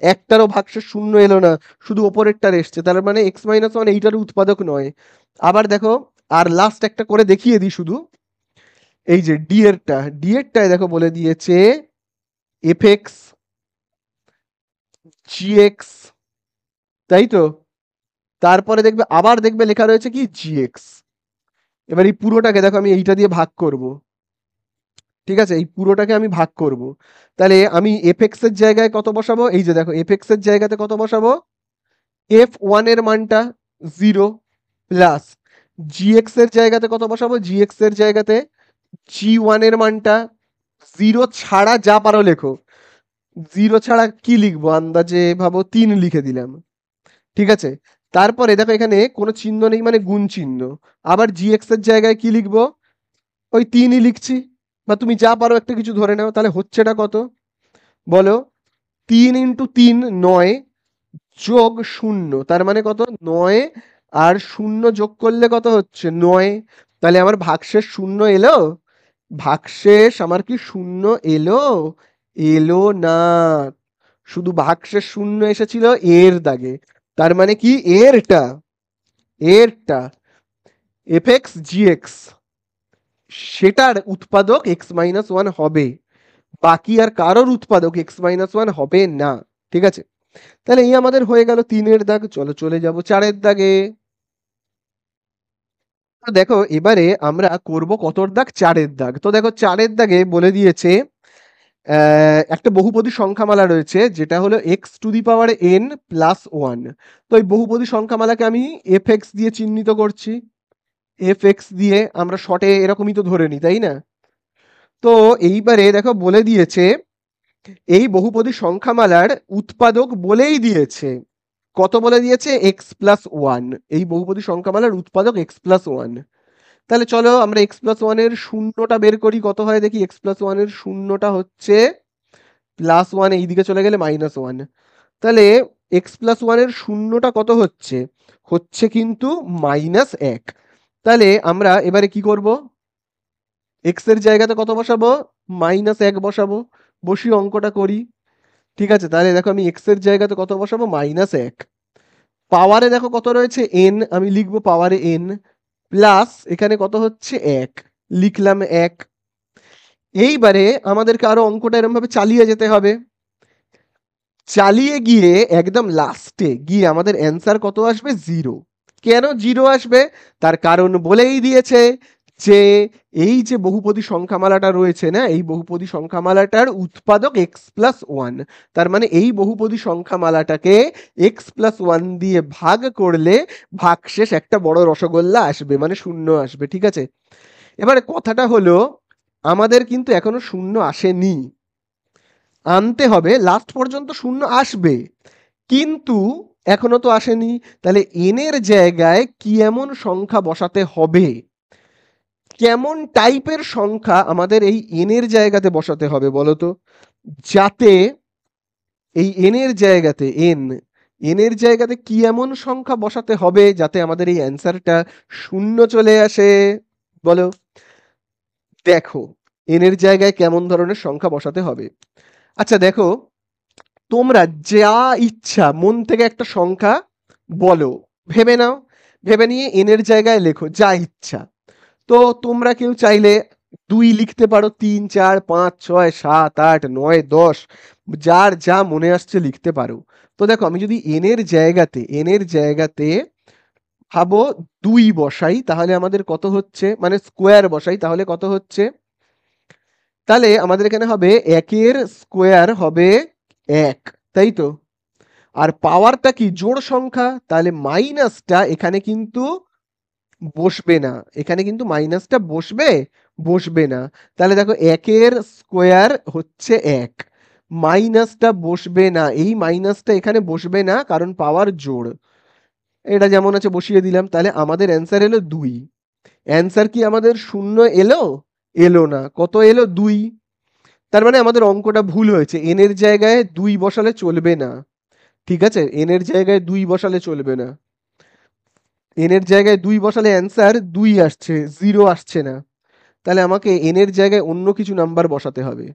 একটারও ভাগশেষ 0 এলো না, শুধু ওপরেরটার এসছে। তার মানে এক্স মাইনাস ওয়ান এইটার উৎপাদক নয়। আবার দেখো, আর লাস্ট একটা করে দেখিয়ে দিই শুধু, এই যে ডি এরটায় দেখো বলে দিয়েছে এফ এক্স জি এক্স, তাই তো। তারপরে দেখবে আবার দেখবে লেখা রয়েছে কি জি এক্স। এবার এই পুরোটাকে দেখো আমি এইটা দিয়ে ভাগ করব, ঠিক আছে, এই পুরোটাকে আমি ভাগ করব। তাহলে আমি এফ এক্স এর জায়গায় কত বসাবো, এই যে দেখো এফ এক্স এর জায়গাতে কত বসাবো, এফ ওয়ান এর মানটা 0, প্লাস জি এক্স এর জায়গাতে কত বসাবো, জি এক্স এর জায়গাতে জি ওয়ান এর মানটা 0 ছাড়া যা পারো লেখো। 0 ছাড়া কি লিখবো, আন্দাজে ভাবো 3 লিখে দিলাম, ঠিক আছে। তারপরে দেখো এখানে কোনো চিহ্ন নেই মানে গুণ চিহ্ন। আবার জি এক্স এর জায়গায় কি লিখবো, ওই 3ই লিখছি, বা তুমি যা পারো একটা কিছু ধরে নাও। তাহলে হচ্ছেটা কত বলো, 3 ইন্টু 3 9 যোগ 0, তার মানে কত 9, আর 0 যোগ করলে কত হচ্ছে 9। তাহলে আমার ভাগশেষ 0 এলো, ভাগশেষ আমার কি 0 এলো, এলো না। শুধু ভাগশেষ 0 এসেছিল এর দাগে। তার মানে কি এরটা, এরটা এফ এক্স জি এক্স সেটার উৎপাদক এক্স মাইনাস ওয়ান হবে, বাকি আর কারোর উৎপাদক এক্স মাইনাস ওয়ান হবে না, ঠিক আছে। তাহলে এই আমাদের হয়ে গেল 3-এর দাগ। চলো চলে যাব 4-এর দাগে। তো দেখো এবারে আমরা করব কতর দাগ, 4-এর দাগ। তো দেখো 4-এর দাগে বলে দিয়েছে একটা বহুপদী সংখ্যামালা রয়েছে যেটা হলো x to the power N plus one. তো এই বহুপদী সংখ্যামালাকে আমি এফ এক্স দিয়ে চিহ্নিত করছি। এফ এক্স দিয়ে আমরা শর্টে এরকমই তো ধরে নিই, তাই না? তো এইবারে দেখো বলে দিয়েছে এই বহুপদী সংখ্যামালার উৎপাদক বলেই দিয়েছে। কত বলে দিয়েছে? X plus one. এই বহুপদী সংখ্যামালার উৎপাদক এক্স প্লাস ওয়ান। তাহলে চলো আমরা এক্স প্লাস ওয়ানের শূন্যটা বের করি। কত হয় দেখি? এক্স প্লাস ওয়ানের শূন্যটা হচ্ছে প্লাস ওয়ান, এইদিকে চলে গেলে মাইনাস ওয়ান। তাহলে এক্স প্লাস ওয়ানের শূন্যটা কত হচ্ছে? হচ্ছে কিন্তু মাইনাস এক। তাহলে আমরা এবারে কি করব? এক্স এর জায়গাতে কত বসাবো? মাইনাস এক বসাবো। বসিয়ে অঙ্কটা করি। ঠিক আছে, তাহলে দেখো আমি এক্স এর জায়গাতে কত বসাবো? মাইনাস এক। পাওয়ারে দেখো কত রয়েছে? এন, আমি লিখবো পাওয়ারে এন প্লাস এখানে কত হচ্ছে? এক, লিখলাম এক। এইবারে আমাদেরকে আরো অঙ্কটা এরকম ভাবে চালিয়ে যেতে হবে। চালিয়ে গিয়ে একদম লাস্টে গিয়ে আমাদের অ্যান্সার কত আসবে? জিরো। কেন জিরো আসবে? তার কারণ বলেই দিয়েছে যে এই যে বহুপদী সংখ্যামালাটা রয়েছে না, এই বহুপদী সংখ্যামালাটার উৎপাদক এক্স প্লাস ওয়ান। তার মানে এই বহুপদী সংখ্যামালাটাকে এক্স প্লাস ওয়ান দিয়ে ভাগ করলে ভাগশেষ একটা বড় রসগোল্লা আসবে, মানে শূন্য আসবে। ঠিক আছে, এবারে কথাটা হলো আমাদের কিন্তু এখনো শূন্য আসেনি, আনতে হবে। লাস্ট পর্যন্ত শূন্য আসবে, কিন্তু এখনো তো আসেনি। তাহলে এন এর জায়গায় কি এমন সংখ্যা বসাতে হবে, কেমন টাইপের সংখ্যা আমাদের এই এন এর জায়গাতে বসাতে হবে বলো তো, যাতে এই এন এর জায়গাতে এন এর জায়গাতে কি এমন সংখ্যা বসাতে হবে যাতে আমাদের এই অ্যান্সারটা শূন্য চলে আসে? বলো দেখো এন এর জায়গায় কেমন ধরনের সংখ্যা বসাতে হবে। আচ্ছা দেখো, তোমরা যা ইচ্ছা মন থেকে একটা সংখ্যা বলো, ভেবে নাও, ভেবে নিয়ে এনের জায়গায় লেখো যা ইচ্ছা। তো তোমরা কেউ চাইলে দুই লিখতে পারো, তিন, চার, পাঁচ, ছয়, সাত, আট, নয়, দশ, যার যা মনে আসছে লিখতে পারো। তো দেখো আমি যদি এনের জায়গাতে ভাবো দুই বসাই, তাহলে আমাদের কত হচ্ছে? মানে স্কোয়ার বসাই, তাহলে কত হচ্ছে? তাহলে আমাদের এখানে হবে একের স্কোয়ার হবে এক, তাই তো। আর পাওয়ারটা কি? জোড় সংখ্যা, তাহলে মাইনাসটা এখানে কিন্তু বসবে না। এখানে কিন্তু মাইনাসটা বসবে? বসবে না। তাহলে দেখো একের স্কোয়ার হচ্ছে এক, মাইনাসটা বসবে না, এই মাইনাসটা এখানে বসবে না কারণ পাওয়ার জোড়। এটা যেমন আছে বসিয়ে দিলাম। তাহলে আমাদের অ্যান্সার এলো দুই। অ্যান্সার কি আমাদের শূন্য এলো? এলো না। কত এলো? দুই। তার মানে আমাদের অঙ্কটা ভুল হয়েছে, এন এর জায়গায় দুই বসালে চলবে না। ঠিক আছে, এন এর জায়গায় দুই বসালে চলবে না। এন এর জায়গায় দুই বসালে অ্যান্সার দুই আসছে, জিরো আসছে না। তাহলে আমাকে এন এর জায়গায় অন্য কিছু নাম্বার বসাতে হবে।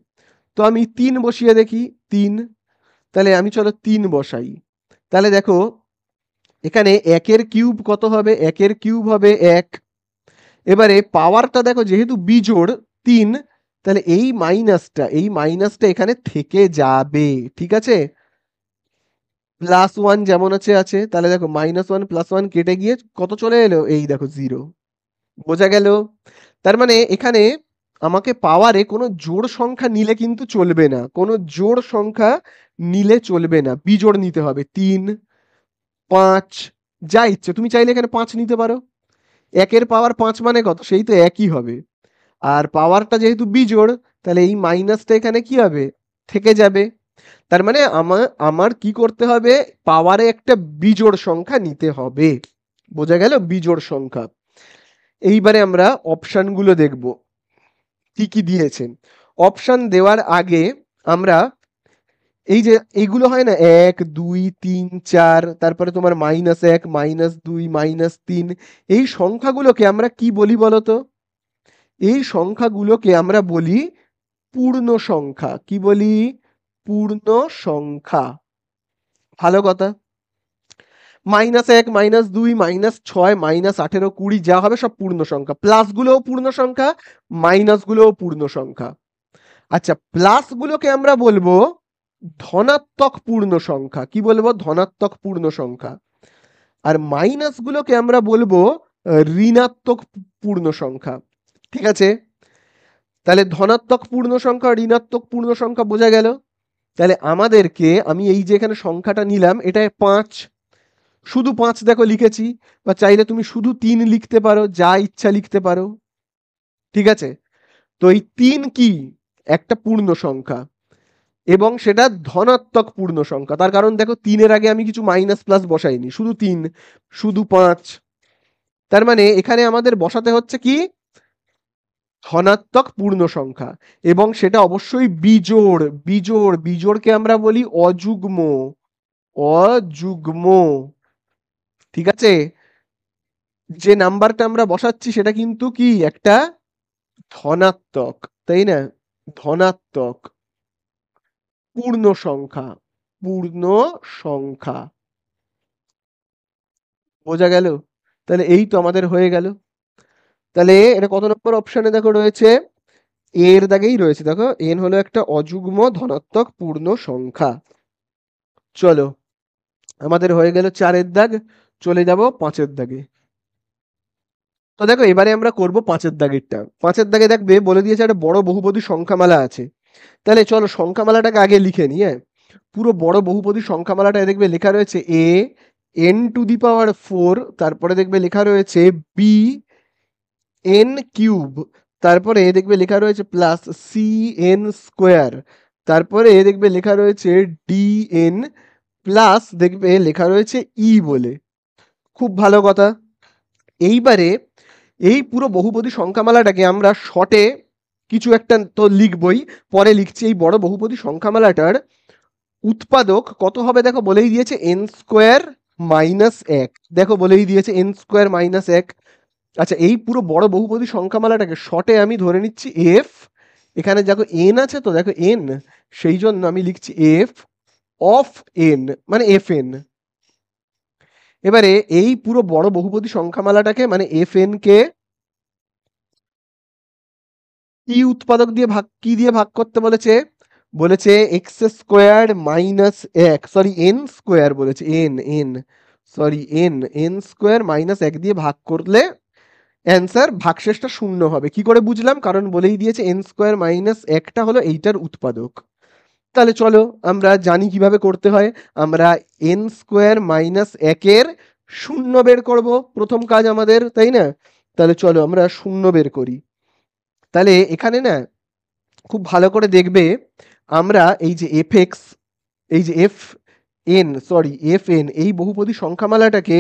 তো আমি তিন বসিয়ে দেখি। তিন। তাহলে আমি চলো তিন বসাই। তাহলে দেখো এখানে একের কিউব কত হবে? একের কিউব হবে এক। এবারে পাওয়ারটা দেখো যেহেতু বিজোড় তিন, তাহলে এই মাইনাসটা এখানে থেকে যাবে। ঠিক আছে, প্লাস ওয়ান যেমন আছে আছে। তাহলে দেখো মাইনাস ওয়ান প্লাস ওয়ান কেটে গিয়ে কত চলে এলো? এই দেখো জিরো। বোঝা গেল? তার মানে এখানে আমাকে পাওয়ারে কোনো জোড় সংখ্যা নিলে কিন্তু চলবে না, কোনো জোড় সংখ্যা নিলে চলবে না, বিজোড় নিতে হবে। তিন, পাঁচ, যা ইচ্ছে। তুমি চাইলে এখানে পাঁচ নিতে পারো। একের পাওয়ার পাঁচ মানে কত? সেই তো একই হবে। আর পাওয়ারটা যেহেতু বিজোড়, তাহলে এই মাইনাসটা এখানে কি হবে? থেকে যাবে। তার মানে আমার আমার কি করতে হবে? পাওয়ারে একটা বিজোড় সংখ্যা নিতে হবে। বোঝা গেল? বিজোড় সংখ্যা। এইবারে আমরা অপশানগুলো দেখব কি কি দিয়েছে। অপশান দেওয়ার আগে আমরা এই যে এইগুলো হয় না, এক, দুই, তিন, চার, তারপরে তোমার মাইনাস এক, মাইনাস দুই, মাইনাস তিন, এই সংখ্যাগুলোকে আমরা কি বলি বলতো? এই সংখ্যাগুলোকে আমরা বলি পূর্ণ সংখ্যা। কি বলি? পূর্ণ সংখ্যা। ভালো কথা। মাইনাস এক, মাইনাস দুই, মাইনাস ছয়, মাইনাস 18, 20 যা হবে সব পূর্ণ সংখ্যা। প্লাস গুলোও পূর্ণ সংখ্যা, মাইনাস গুলোও পূর্ণ সংখ্যা। আচ্ছা, প্লাস গুলোকে আমরা বলবো ধনাত্মক পূর্ণ সংখ্যা। কি বলবো? ধনাত্মক পূর্ণ সংখ্যা। আর মাইনাস গুলোকে আমরা বলবো ঋণাত্মক পূর্ণ সংখ্যা। ঠিক আছে, তাহলে ধনাত্মক পূর্ণ সংখ্যা ঋণাত্মক পূর্ণ সংখ্যা বোঝা গেল। তাহলে আমাদেরকে আমি এই যে এখানে সংখ্যাটা নিলাম এটা 5, শুধু 5 দেখো লিখেছি, বা চাইলে তুমি শুধু 3 লিখতে পারো, যা ইচ্ছা লিখতে পারো, ঠিক আছে। তো এই 3 কি একটা পূর্ণ সংখ্যা এবং সেটা ধনাত্মক পূর্ণ সংখ্যা। তার কারণ দেখো 3-এর আগে আমি কিছু মাইনাস প্লাস বসাইনি, শুধু 3, শুধু 5। তার মানে এখানে আমাদের বসাতে হচ্ছে কি ধনাত্মক পূর্ণ সংখ্যা, এবং সেটা অবশ্যই বিজোড়। বিজোড়কে আমরা বলি অযুগ্ম। অযুগ্ম, ঠিক আছে। যে নাম্বারটা আমরা বসাচ্ছি সেটা কিন্তু কি একটা ধনাত্মক, তাই না? ধনাত্মক পূর্ণ সংখ্যা, পূর্ণ সংখ্যা, বোঝা গেল? তাহলে এই তো আমাদের হয়ে গেল। তাহলে এটা কত নম্বর অপশনে দেখো রয়েছে? এর দাগেই রয়েছে, দেখো এন হলো একটা অযুগ্ম ধনাত্মক পূর্ণ সংখ্যা। চলো, আমাদের হয়ে গেল 4-এর দাগ। চলে যাব 5-এর দাগে। তো দেখো এবারে আমরা করব 5-এর দাগেরটা। 5-এর দাগে দেখবে বলে দিয়েছে একটা বড় বহুপদী সংখ্যামালা আছে। তাহলে চলো সংখ্যামালাটাকে আগে লিখে নিই। হ্যাঁ, পুরো বড় বহুপদী সংখ্যামালাটায় দেখবে লেখা রয়েছে a n⁴, তারপরে দেখবে লেখা রয়েছে b n³, তারপরে দেখবে লেখা রয়েছে প্লাস cn², তারপরে দেখবে লেখা রয়েছে dn, প্লাস দেখবে লেখা রয়েছে e বলে। খুব ভালো কথা। এইবারে এই পুরো বহুপদী সংখ্যামালাটাকে আমরা শর্টে কিছু একটা তো লিখবই, পরে লিখছি। এই বড় বহুপদী সংখ্যামালাটার উৎপাদক কত হবে দেখো বলেই দিয়েছে n²-1, দেখো বলেই দিয়েছে n²-1। আচ্ছা, এই পুরো বড় বহুপদী সংখ্যামালাটাকে শর্টে আমি ধরে নিচ্ছি f। এখানে দেখো n আছে, তো দেখো n, সেই জন্য আমি লিখছি f অফ n, মানে fn। এবারে এই পুরো বড় বহুপদী সংখ্যামালাটাকে মানে fn কে কি উৎপাদক দিয়ে ভাগ, কি দিয়ে ভাগ করতে বলেছে? বলেছে x² - 1, সরি n² বলেছে, n² - 1 দিয়ে ভাগ করলে অ্যান্সার ভাগশেষটা শূন্য হবে। কি করে বুঝলাম? কারণ বলেই দিয়েছে n²-1টা হলো এইটার উৎপাদক। তাহলে চলো আমরা জানি কিভাবে করতে হয়। আমরা n²-1 শূন্য বের করব, প্রথম কাজ আমাদের, তাই না? তাহলে চলো আমরা শূন্য বের করি। তাহলে এখানে না খুব ভালো করে দেখবে, আমরা এই যে fx, এই যে fn, এই বহুপদী সংখ্যামালাটাকে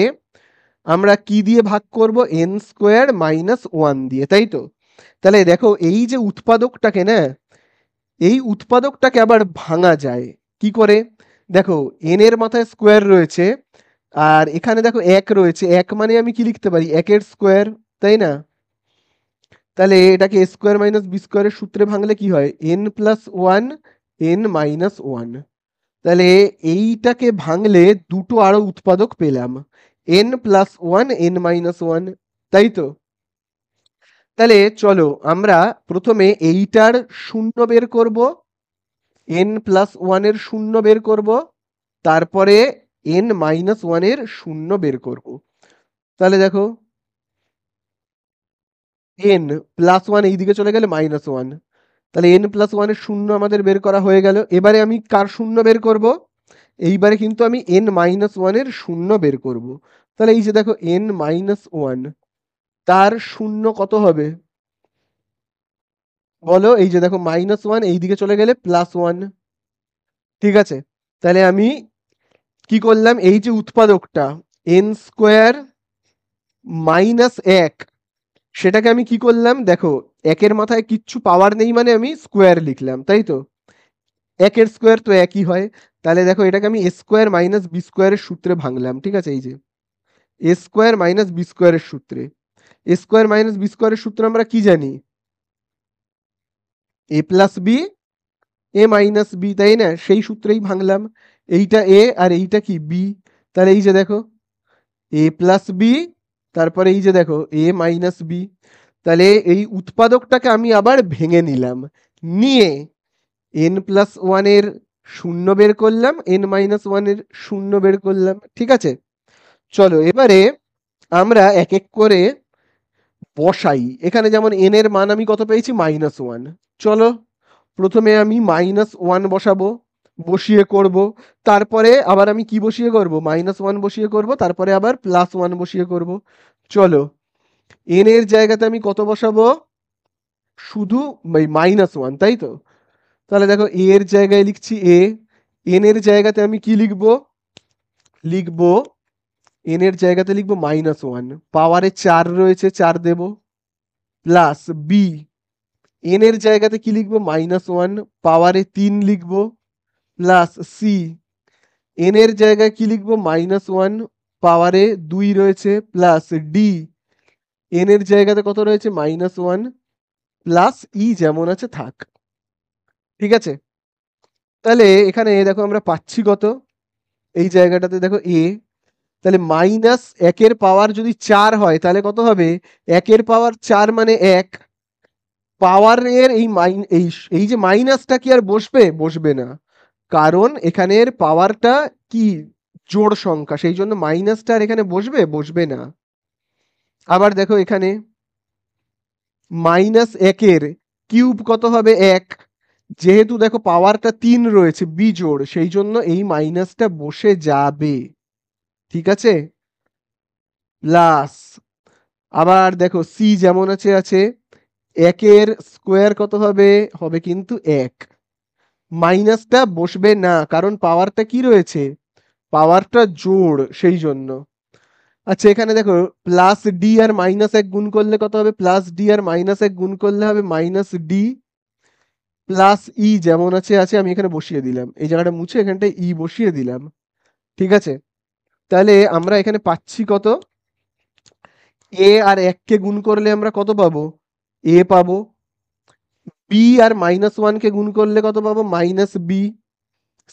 আমরা কি দিয়ে ভাগ করব? n²-1 দিয়ে, তাই তো? তাহলে দেখো এই যে উৎপাদকটাকে না, এই উৎপাদকটাকে আবার ভাঙা যায় কি করে? দেখো n এর মাথায় স্কোয়ার রয়েছে, আর এখানে দেখো 1 রয়েছে। 1 মানে আমি কি লিখতে পারি? 1-এর স্কোয়ার, তাই না? তাহলে এটাকে a² - b² এর সূত্রে ভাঙলে কি হয়? n+1 n-1। তাহলে এইটাকে ভাঙলে দুটো আরো উৎপাদক পেলাম, n+1 n-1, তাই তো? তাহলে চলো আমরা প্রথমে এইটার শূন্য বের করব, n+1 এর শূন্য বের করব, তারপরে n-1 এর শূন্য বের করব। তাহলে দেখো n+1 এইদিকে চলে গেলে -1, তাহলে n+1 এর শূন্য আমাদের বের করা হয়ে গেল। এবারে আমি কার শূন্য বের করব? এইবারে কিন্তু আমি n-1 এর শূন্য বের করব। তাহলে এই যে দেখো n-1, তার শূন্য কত হবে বলো? এই যে দেখো -1 এইদিকে চলে গেলে +1, ঠিক আছে। তাহলে আমি কি করলাম? এই যে উৎপাদকটা n²-1, সেটাকে আমি কি করলাম দেখো, 1-এর মাথায় কিচ্ছু পাওয়ার নেই মানে আমি স্কোয়ার লিখলাম, তাই তো? 1-এর স্কোয়ার তো একই হয়। তাহলে দেখো এটাকে আমি a²-b² এর সূত্রে ভাঙলাম, ঠিক আছে? এই যে a²-b² এর সূত্রে, a²-b² এর সূত্র আমরা কি জানি? a+b a-b, তাই না? সেই সূত্রেই ভাঙলাম। এইটা a আর এইটা কি b। তাহলে এই যে দেখো a+b, তারপরে এই যে দেখো a-b। তাহলে এই উৎপাদকটাকে আমি আবার ভেঙে নিলাম, নিয়ে n+1 এর শূন্য বের করলাম, n-1 এর শূন্য বের করলাম, ঠিক আছে? চলো এবারে আমরা এক এক করে বসাই, এখানে যেমন এন এর মান আমি কত পেয়েছি -1, চলো প্রথমে আমি -1 বসাবো, বসিয়ে করব, তারপরে আবার আমি কি বসিয়ে করব, -1 বসিয়ে করব, তারপরে আবার +1 বসিয়ে করব। চলো এন এর জায়গাতে আমি কত বসাবো, শুধু -1, তাই তো? তাহলে দেখো এ এর জায়গায় লিখছি এ, এন এর জায়গাতে আমি কি লিখবো, লিখবো এন এর জায়গাতে লিখবো -1, পাওয়ারে 4 রয়েছে 4 দেব, প্লাস বি, এন এর জায়গাতে কি লিখবো -1, পাওয়ারে 3 লিখবো, প্লাস সি, এন এর জায়গায় কি লিখবো -1, পাওয়ারে 2 রয়েছে, প্লাস ডি, এন এর জায়গাতে কত রয়েছে -1, প্লাস ই যেমন আছে থাক। ঠিক আছে, তাহলে এখানে দেখো আমরা পাচ্ছি কত, এই জায়গাটাতে দেখো এ, তাহলে -1 এর পাওয়ার যদি 4 হয় তাহলে কত হবে, 1 এর পাওয়ার 4 মানে 1, পাওয়ারের এই এই যে মাইনাসটা কি আর বসবে, বসবে না, কারণ এখানের পাওয়ারটা কি জোড় সংখ্যা, সেই জন্য মাইনাসটা আর এখানে বসবে, বসবে না। আবার দেখো এখানে -1 এর কিউব কত হবে 1, যেহেতু দেখো পাওয়ারটা 3 রয়েছে বিজোড়, সেই জন্য এই মাইনাসটা বসে যাবে। ঠিক আছে, প্লাস আবার দেখো সি যেমন আছে আছে, 1 এর স্কোয়ার কত হবে, হবে কিন্তু 1, মাইনাসটা বসবে না কারণ পাওয়ারটা কি রয়েছে, পাওয়ারটা জোড়, সেই জন্য। আচ্ছা এখানে দেখো প্লাস ডি আর -1 গুণ করলে কত হবে, প্লাস ডি আর -1 গুণ করলে হবে -ডি, প্লাস ই যেমন আছে আছে, আমি এখানে বসিয়ে দিলাম, এই জায়গাটা মুছে এখানটায় ই বসিয়ে দিলাম। ঠিক আছে, তাহলে আমরা এখানে পাচ্ছি কত, এ আর 1 কে গুণ করলে আমরা কত পাবো, এ পাবো, বি আর -1 কে গুণ করলে কত পাবো, -বি,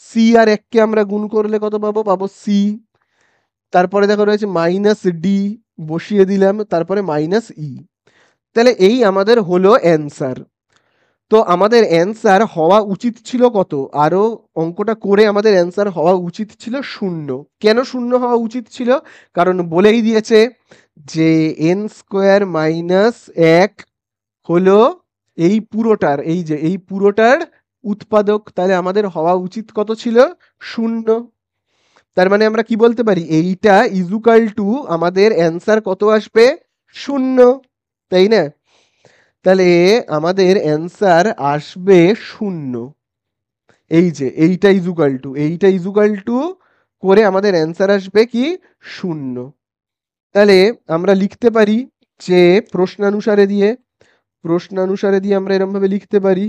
সি আর 1 কে আমরা গুণ করলে কত পাবো, পাবো সি, তারপরে দেখো রয়েছে -ডি, বসিয়ে দিলাম, তারপরে -ই। তাহলে এই আমাদের হলো অ্যান্সার। তো আমাদের অ্যান্সার হওয়া উচিত ছিল কত, আরো অঙ্কটা করে আমাদের অ্যান্সার হওয়া উচিত ছিল 0। কেন 0 হওয়া উচিত ছিল, কারণ বলেই দিয়েছে যে n² - 1 হলো এই পুরোটার, এই যে এই পুরোটার উৎপাদক, তাহলে আমাদের হওয়া উচিত কত ছিল, 0। তার মানে আমরা কি বলতে পারি, এইটা ইজুকাল টু আমাদের অ্যান্সার কত আসবে, 0, তাই না? তাহলে আমাদের অ্যান্সার আসবে 0, এই যে এইটা ইজুকাল টু করে আমাদের অ্যান্সার আসবে কি, 0। তাহলে আমরা লিখতে পারি যে প্রশ্নানুসারে দিয়ে আমরা এরকম ভাবে লিখতে পারি,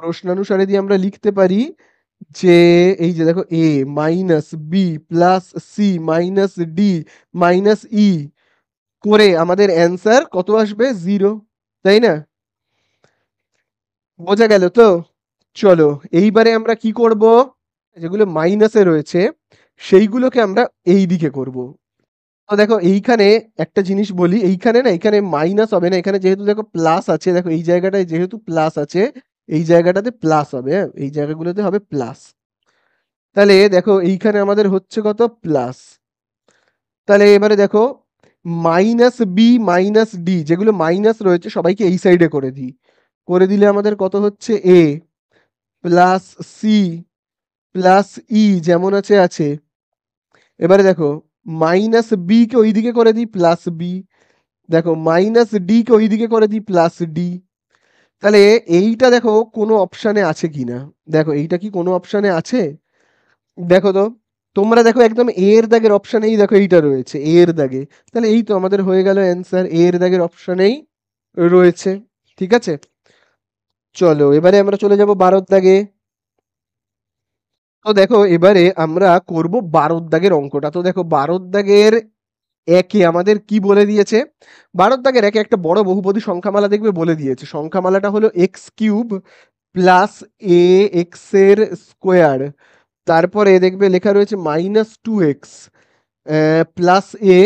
প্রশ্নানুসারে দিয়ে আমরা লিখতে পারি যে এই যে দেখো a minus b plus c minus d minus e করে আমাদের অ্যান্সার কত আসবে, 0, তাই না? বোঝা গেল তো? চলো এইবারে আমরা কি করব, যেগুলো মাইনাসে রয়েছে সেইগুলোকে আমরা এই দিকে করব। তো দেখো এইখানে একটা জিনিস বলি, এইখানে না, এখানে মাইনাস হবে না, এখানে যেহেতু দেখো প্লাস আছে, দেখো এই জায়গাটায় যেহেতু প্লাস আছে, এই জায়গাটাতে প্লাস হবে, হ্যাঁ এই জায়গাগুলোতে হবে প্লাস। তাহলে দেখো এইখানে আমাদের হচ্ছে কত, প্লাস। তাহলে এবারে দেখো -বি -ডি, যেগুলো মাইনাস রয়েছে সবাইকে এই সাইডে করে দিই, করে দিলে আমাদের কত হচ্ছে, এ প্লাস সি প্লাস ই যেমন আছে আছে। এবারে দেখো -বি কে ওইদিকে করে দিই, প্লাস বি, দেখো -ডি কে ওইদিকে করে দিই, প্লাস ডি। তাহলে এইটা দেখো কোনো অপশানে আছে কিনা, দেখো এইটা কি কোনো অপশানে আছে, দেখো তো তোমরা, দেখো একদম এর দাগের অপশানেই দেখো এইটা রয়েছে, এর দাগে, তাহলে এই তো আমাদের হয়ে গেল অ্যান্সার, এর দাগের অপশানেই রয়েছে। ঠিক আছে, চলো এবারে আমরা চলে যাব 12 দাগে। তো দেখো এবারে আমরা করব 12 দাগের অঙ্কটা। তো দেখো 12 দাগের একে আমাদের কি বলে দিয়েছে, 12 দাগের একে একটা বড় বহুপদী সংখ্যামালা দেখবে বলে দিয়েছে, সংখ্যামালাটা হলো x³ প্লাস এ এক্স এর স্কোয়ার, তারপরে দেখবে লেখা রয়েছে -2x প্লাস এ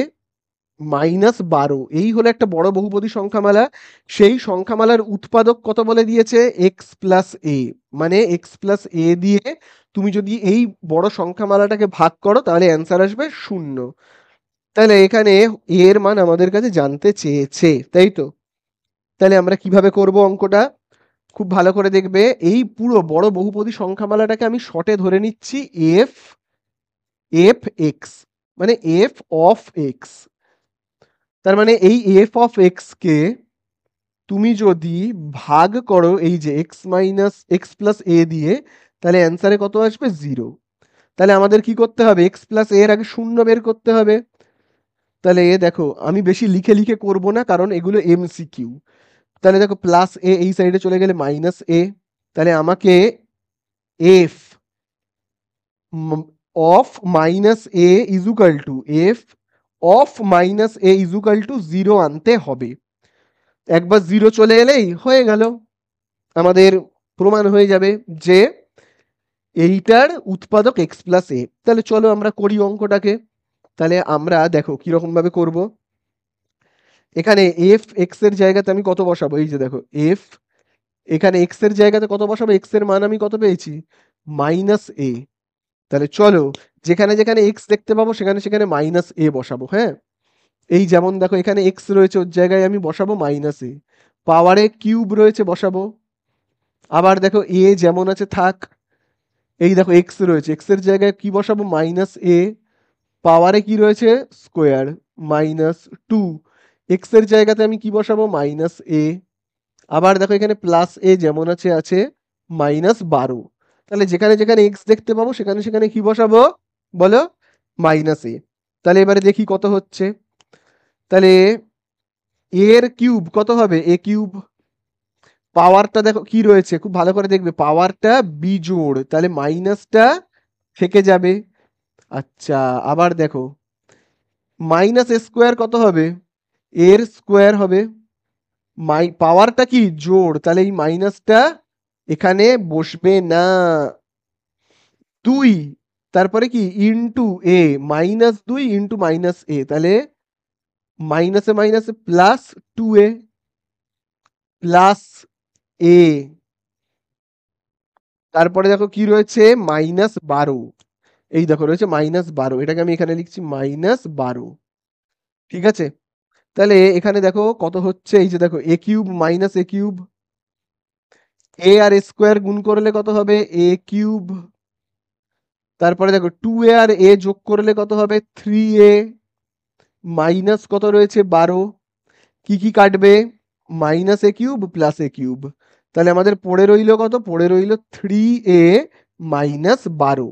-12, এই হলো একটা বড় বহুপদী সংখ্যামালা। সেই সংখ্যামালার উৎপাদক কত বলে দিয়েছে, এক্স প্লাস এ, মানে এক্স প্লাস এ দিয়ে তুমি যদি এই বড় সংখ্যামালাটাকে ভাগ করো তাহলে অ্যান্সার আসবে 0। তাহলে এখানে এ এর মান আমাদের কাছে জানতে চেয়েছে, তাই তো? তাহলে আমরা কিভাবে করব অঙ্কটা? খুব ভালো করে দেখবে, এই পুরো বড় বহুপদী সংখ্যামালাটাকে আমি শর্টে ধরে নিচ্ছি এফ এফ এক্স, মানে এফ অফ এক্স। তার মানে এই এফ অফ এক্স কে তুমি যদি ভাগ করো এই যে এক্স মাইনাস এক্স প্লাস এ দিয়ে, তাহলে অ্যান্সারে কত আসবে? 0। তাহলে আমাদের কি করতে হবে? এক্স প্লাস এর আগে শূন্য বের করতে হবে। তাহলে এ দেখো, আমি বেশি লিখে লিখে করব না, কারণ এগুলো এমসিকিউ। তাহলে দেখো প্লাস এ এই সাইডে চলে গেলে মাইনাস এ। তাহলে আমাকে f of minus a is equal to f of minus a is equal to 0 আনতে হবে। একবার 0 চলে এলেই হয়ে গেল, আমাদের প্রমাণ হয়ে যাবে যে এইটার উৎপাদক এক্স প্লাস এ। তাহলে চলো আমরা করি অঙ্কটাকে। তাহলে আমরা দেখো কিরকম ভাবে করব। এখানে এফ এক্স এর জায়গাতে আমি কত বসাবো? এই যে দেখো এফ, এখানে এক্স এর জায়গাতে কত বসাবো? এক্স এর মান আমি কত পেয়েছি? Minus a. তাহলে চলো যেখানে যেখানে এক্স দেখতে পাবো সেখানে সেখানে মাইনাস এ বসাবো। হ্যাঁ, এই যেমন দেখো এখানে এক্স রয়েছে, ওর জায়গায় আমি বসাবো মাইনাস এ। পাওয়ারে কিউব রয়েছে, বসাবো। আবার দেখো এ যেমন আছে থাক। এই দেখো এক্স রয়েছে, এক্স এর জায়গায় কি বসাবো? মাইনাস এ। পাওয়ারে কি রয়েছে? Square minus 2। এক্স এর জায়গাতে আমি কি বসাবো? মাইনাস এ। আবার দেখো এখানে প্লাস এ যেমন আছে আছে -12। তাহলে যেখানে যেখানে এক্স দেখতে পাবো সেখানে সেখানে কি বসাবো বলো? Minus a. তাহলে এবারে দেখি কত হচ্ছে। তাহলে এর কিউব কত হবে? এ কিউব। পাওয়ারটা দেখো কি রয়েছে, খুব ভালো করে দেখবে, পাওয়ারটা বিজোড়, তাহলে মাইনাসটা থেকে যাবে। আচ্ছা, আবার দেখো মাইনাস স্কোয়ার কত হবে? এর স্কোয়ার হবে। পাওয়ারটা কি জোড়, তাহলে এই মাইনাসটা এখানে বসবে না। 2 তারপরে কি into a, -2 into minus a, তাহলে মাইনাসে মাইনাসে প্লাস 2a প্লাস এ। তারপরে দেখো কি রয়েছে? -12। এই দেখো রয়েছে -12, এটাকে আমি এখানে লিখছি -12। ঠিক আছে, তাহলে এখানে দেখো কত হচ্ছে। এই যে দেখো এ কিউব মাইনাস এ কিউব, এ আর স্কোয়ার গুণ করলে কত হবে? এ কিউব। তারপরে দেখো 2a আর এ যোগ করলে কত হবে? 3a মাইনাস কত রয়েছে? 12। কি কি কাটবে? মাইনাস এ কিউব প্লাস এ কিউব। তাহলে আমাদের পড়ে রইল কত? পড়ে রইল 3a -12।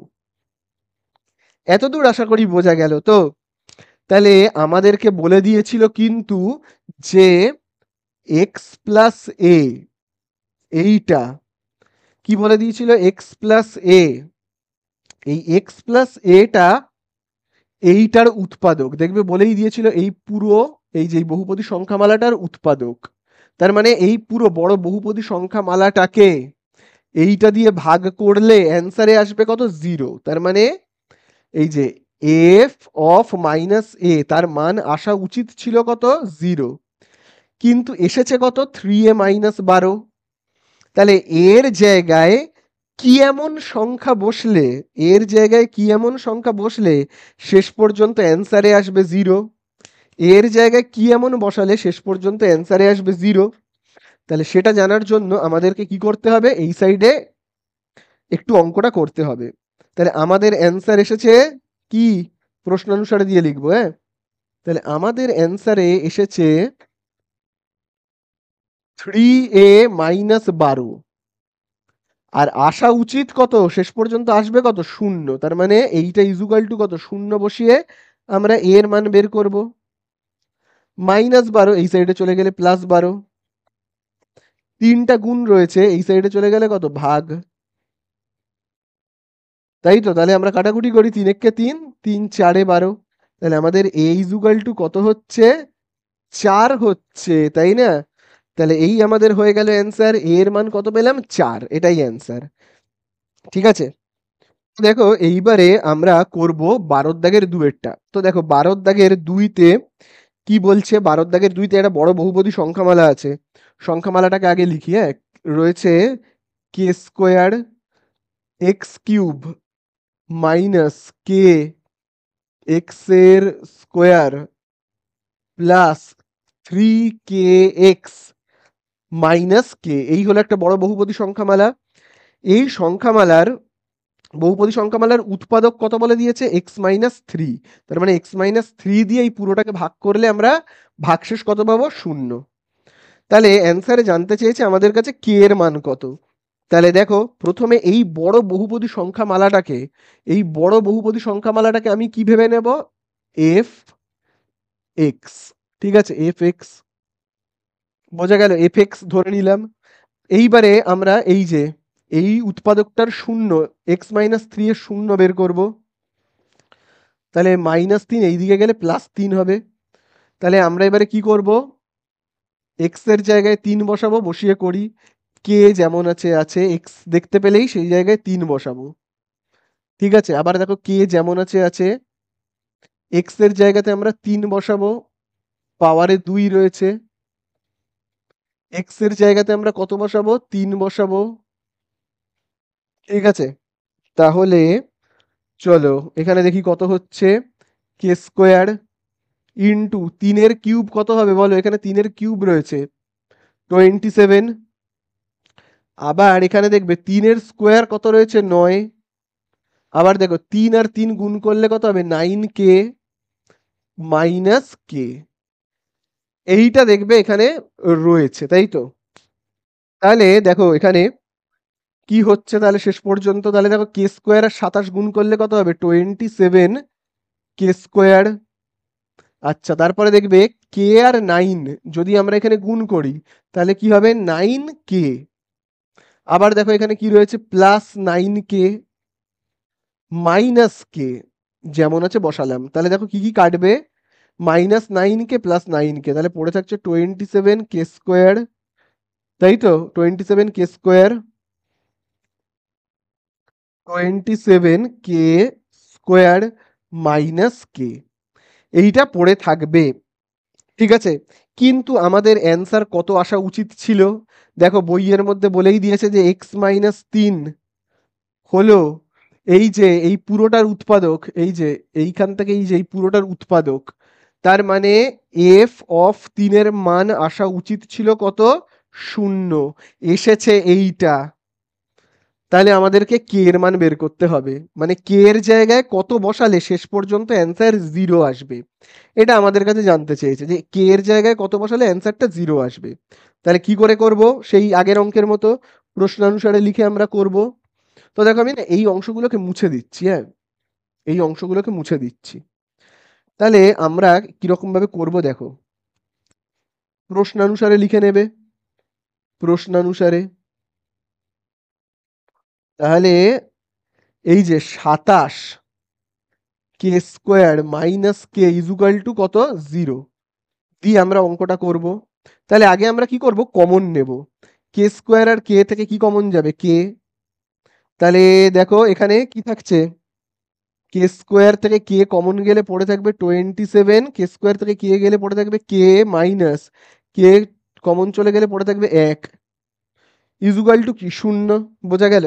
এতদূর আশা করি বোঝা গেল তো? তাহলে আমাদেরকে বলে দিয়েছিল কিন্তু যে এক্স প্লাস এ, এইটা কি বলে দিয়েছিল? এক্স প্লাস এ, এই এক্স প্লাস এটা এইটার উৎপাদক। দেখবে বলেই দিয়েছিল এই পুরো এই যে বহুপদী সংখ্যামালাটার উৎপাদক। তার মানে এই পুরো বড় বহুপদী সংখ্যামালাটাকে এইটা দিয়ে ভাগ করলে অ্যান্সারে আসবে কত? 0। তার মানে এই যে এফ অফ মাইনাস এ, তার মান আসা উচিত ছিল কত? 0, কিন্তু এসেছে কত? 3a -12। তাহলে এর জায়গায় কি এমন সংখ্যা বসলে, এর জায়গায় কি এমন সংখ্যা বসলে শেষ পর্যন্ত অ্যান্সারে আসবে 0? এর জায়গায় কি এমন বসালে শেষ পর্যন্ত অ্যান্সারে আসবে 0? তাহলে সেটা জানার জন্য আমাদেরকে কি করতে হবে? এই সাইডে একটু অঙ্কটা করতে হবে। তাহলে আমাদের অ্যান্সার এসেছে কি? প্রশ্নানুসারে দিয়ে লিখবো। হ্যাঁ, তাহলে আমাদের অ্যান্সারে এসেছে 3a -12, আর আসা উচিত কত? শেষ পর্যন্ত আসবে কত? 0। তার মানে এইটা ইজুকাল টু কত? 0 বসিয়ে আমরা a এর মান বের করব। -12 এই সাইডে চলে গেলে +12, 3টা গুণ রয়েছে, এই সাইডে চলে গেলে কত? ভাগ। তাই তো? তাহলে আমরা কাটাকুটি করি, 3 একে 3, 3 4 12। তাহলে আমাদের a ইজুকাল টু কত হচ্ছে? 4 হচ্ছে, তাই না? তাহলে এই আমাদের হয়ে গেল অ্যান্সার। a এর মান কত পেলাম? 4, এটাই অ্যান্সার। ঠিক আছে, দেখো এইবারে আমরা করব 12 দাগের 2-এরটা। তো দেখো 12 দাগের 2-তে কি বলছে? 12 দাগের 2-তে একটা বড় বহুপদী সংখ্যামালা আছে। সংখ্যামালাটাকে আগে লিখি। হ্যাঁ, রয়েছে কে স্কোয়ার এক্স কিউব মাইনাস কে এক্স এর স্কোয়ার প্লাস 3kx মাইনাস কে, এই হলো একটা বড় বহুপদী সংখ্যামালা। এই সংখ্যামালার বহুপদী সংখ্যামালার উৎপাদক কত বলে দিয়েছে? x-3। তার মানে x-3 দিয়ে এই পুরোটাকে ভাগ করলে আমরা ভাগশেষ কত পাবো? 0। তাহলে অ্যান্সারে জানতে চেয়েছে আমাদের কাছে কে এর মান কত। তাহলে দেখো, প্রথমে এই বড় বহুপদী সংখ্যামালাটাকে, এই বড় বহুপদী সংখ্যামালাটাকে আমি কি ভেবে নেব? F x. ঠিক আছে, এফ এক্স বোঝা গেল, এফ এক্স ধরে নিলাম। এইবারে আমরা এই যে এই উৎপাদকটার শূন্য, x-3 এর শূন্য বের করব। তাহলে -3 এইদিকে গেলে +3 হবে। তাহলে আমরা এবারে কি করব? এক্স এর জায়গায় 3 বসাবো, বসিয়ে করি। কে যেমন আছে আছে, এক্স দেখতে পেলেই সেই জায়গায় 3 বসাবো। ঠিক আছে, আবার দেখো কে যেমন আছে আছে, এক্স এর জায়গাতে আমরা 3 বসাবো, পাওয়ারে 2 রয়েছে। এক্স এর জায়গাতে আমরা কত বসাবো? 3 বসাবো। ঠিক আছে, তাহলে চলো এখানে দেখি কত হচ্ছে। কে স্কোয়ার ইন্টু 3 কিউব কত হবে বলো? এখানে 3 কিউব রয়েছে, 27। আবার এখানে দেখবে 3 স্কোয়ার কত রয়েছে? 9। আবার দেখো 3 আর 3 গুণ করলে কত হবে? 9k মাইনাস কে। এইটা দেখবে এখানে রয়েছে, তাই তো? তাহলে দেখো এখানে কি হচ্ছে তাহলে শেষ পর্যন্ত। তাহলে দেখো কে স্কোয়ার আর 27 গুণ করলে কত হবে? 27 কে স্কোয়ার। আচ্ছা, তারপরে দেখবে কে আর 9 যদি আমরা এখানে গুণ করি তাহলে কি হবে? 9k। আবার দেখো এখানে কি রয়েছে? +9k মাইনাস কে, যেমন আছে বসালাম। তাহলে দেখো কি কি কাটবে? -9k +9k, তাহলে পড়ে থাকছে 27k স্কোয়ার, তাই তো? 27k square, 27k square minus কে, এইটা পড়ে থাকবে। ঠিক আছে, কিন্তু আমাদের অ্যান্সার কত আসা উচিত ছিল? দেখো বইয়ের মধ্যে বলেই দিয়েছে যে x-3 হলো এই যে এই পুরোটার উৎপাদক, এই যে এইখান থেকে এই যে এই পুরোটার উৎপাদক। তার মানে এফ অফ 3 মান আসা উচিত ছিল কত? 0। এসেছে এইটা। তাহলে আমাদেরকে কে এর মান বের করতে হবে, মানে কে এর জায়গায় কত বসালে শেষ পর্যন্ত অ্যান্সার 0 আসবে। এটা আমাদের কাছে জানতে চেয়েছে যে কে এর জায়গায় কত বসালে অ্যান্সারটা 0 আসবে। তাহলে কি করে করব? সেই আগের অঙ্কের মতো প্রশ্নানুসারে লিখে আমরা করব। তো দেখো আমি না এই অংশগুলোকে মুছে দিচ্ছি, হ্যাঁ, এই অংশগুলোকে মুছে দিচ্ছি। তাহলে আমরা কিরকম ভাবে করব দেখো, প্রশ্নানুসারে লিখে নেবে, প্রশ্নানুসারে। তাহলে এই যে 27 কে square minus K equal to কত? 0 দিয়ে আমরা অঙ্কটা করব। তাহলে আগে আমরা কি করব? কমন নেব। কে স্কোয়ার আর কে থেকে কি কমন যাবে? কে। তাহলে দেখো এখানে কি থাকছে? কে স্কোয়ার থেকে কে কমন গেলে পড়ে থাকবে 27, কে স্কোয়ার থেকে কে গেলে পড়ে থাকবে কে মাইনাস কে, কমন চলে গেলে পড়ে থাকবে 1 ইজুকাল টু কি? 0। বোঝা গেল?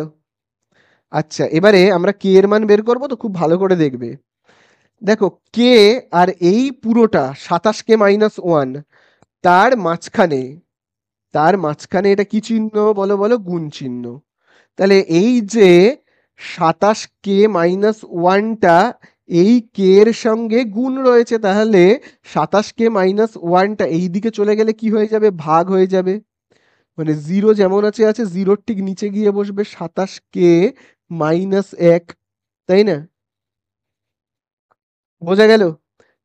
আচ্ছা, এবারে আমরা কে এর মান বের করবো, তো খুব ভালো করে দেখবে। দেখো কে আর এই পুরোটা 27k -1, তার মাঝখানে, তার মাঝখানে এটা কি চিহ্ন বলো বলো? গুণ চিহ্ন। তাহলে এই যে 27k -1টা এই কে এর সঙ্গে গুণ রয়েছে, তাহলে 27k -1টা এই দিকে চলে গেলে কি হয়ে যাবে? ভাগ হয়ে যাবে। মানে 0 যেমন আছে আছে, 0 ঠিক নিচে গিয়ে বসবে 27k -1, তাই না? বোঝা গেল?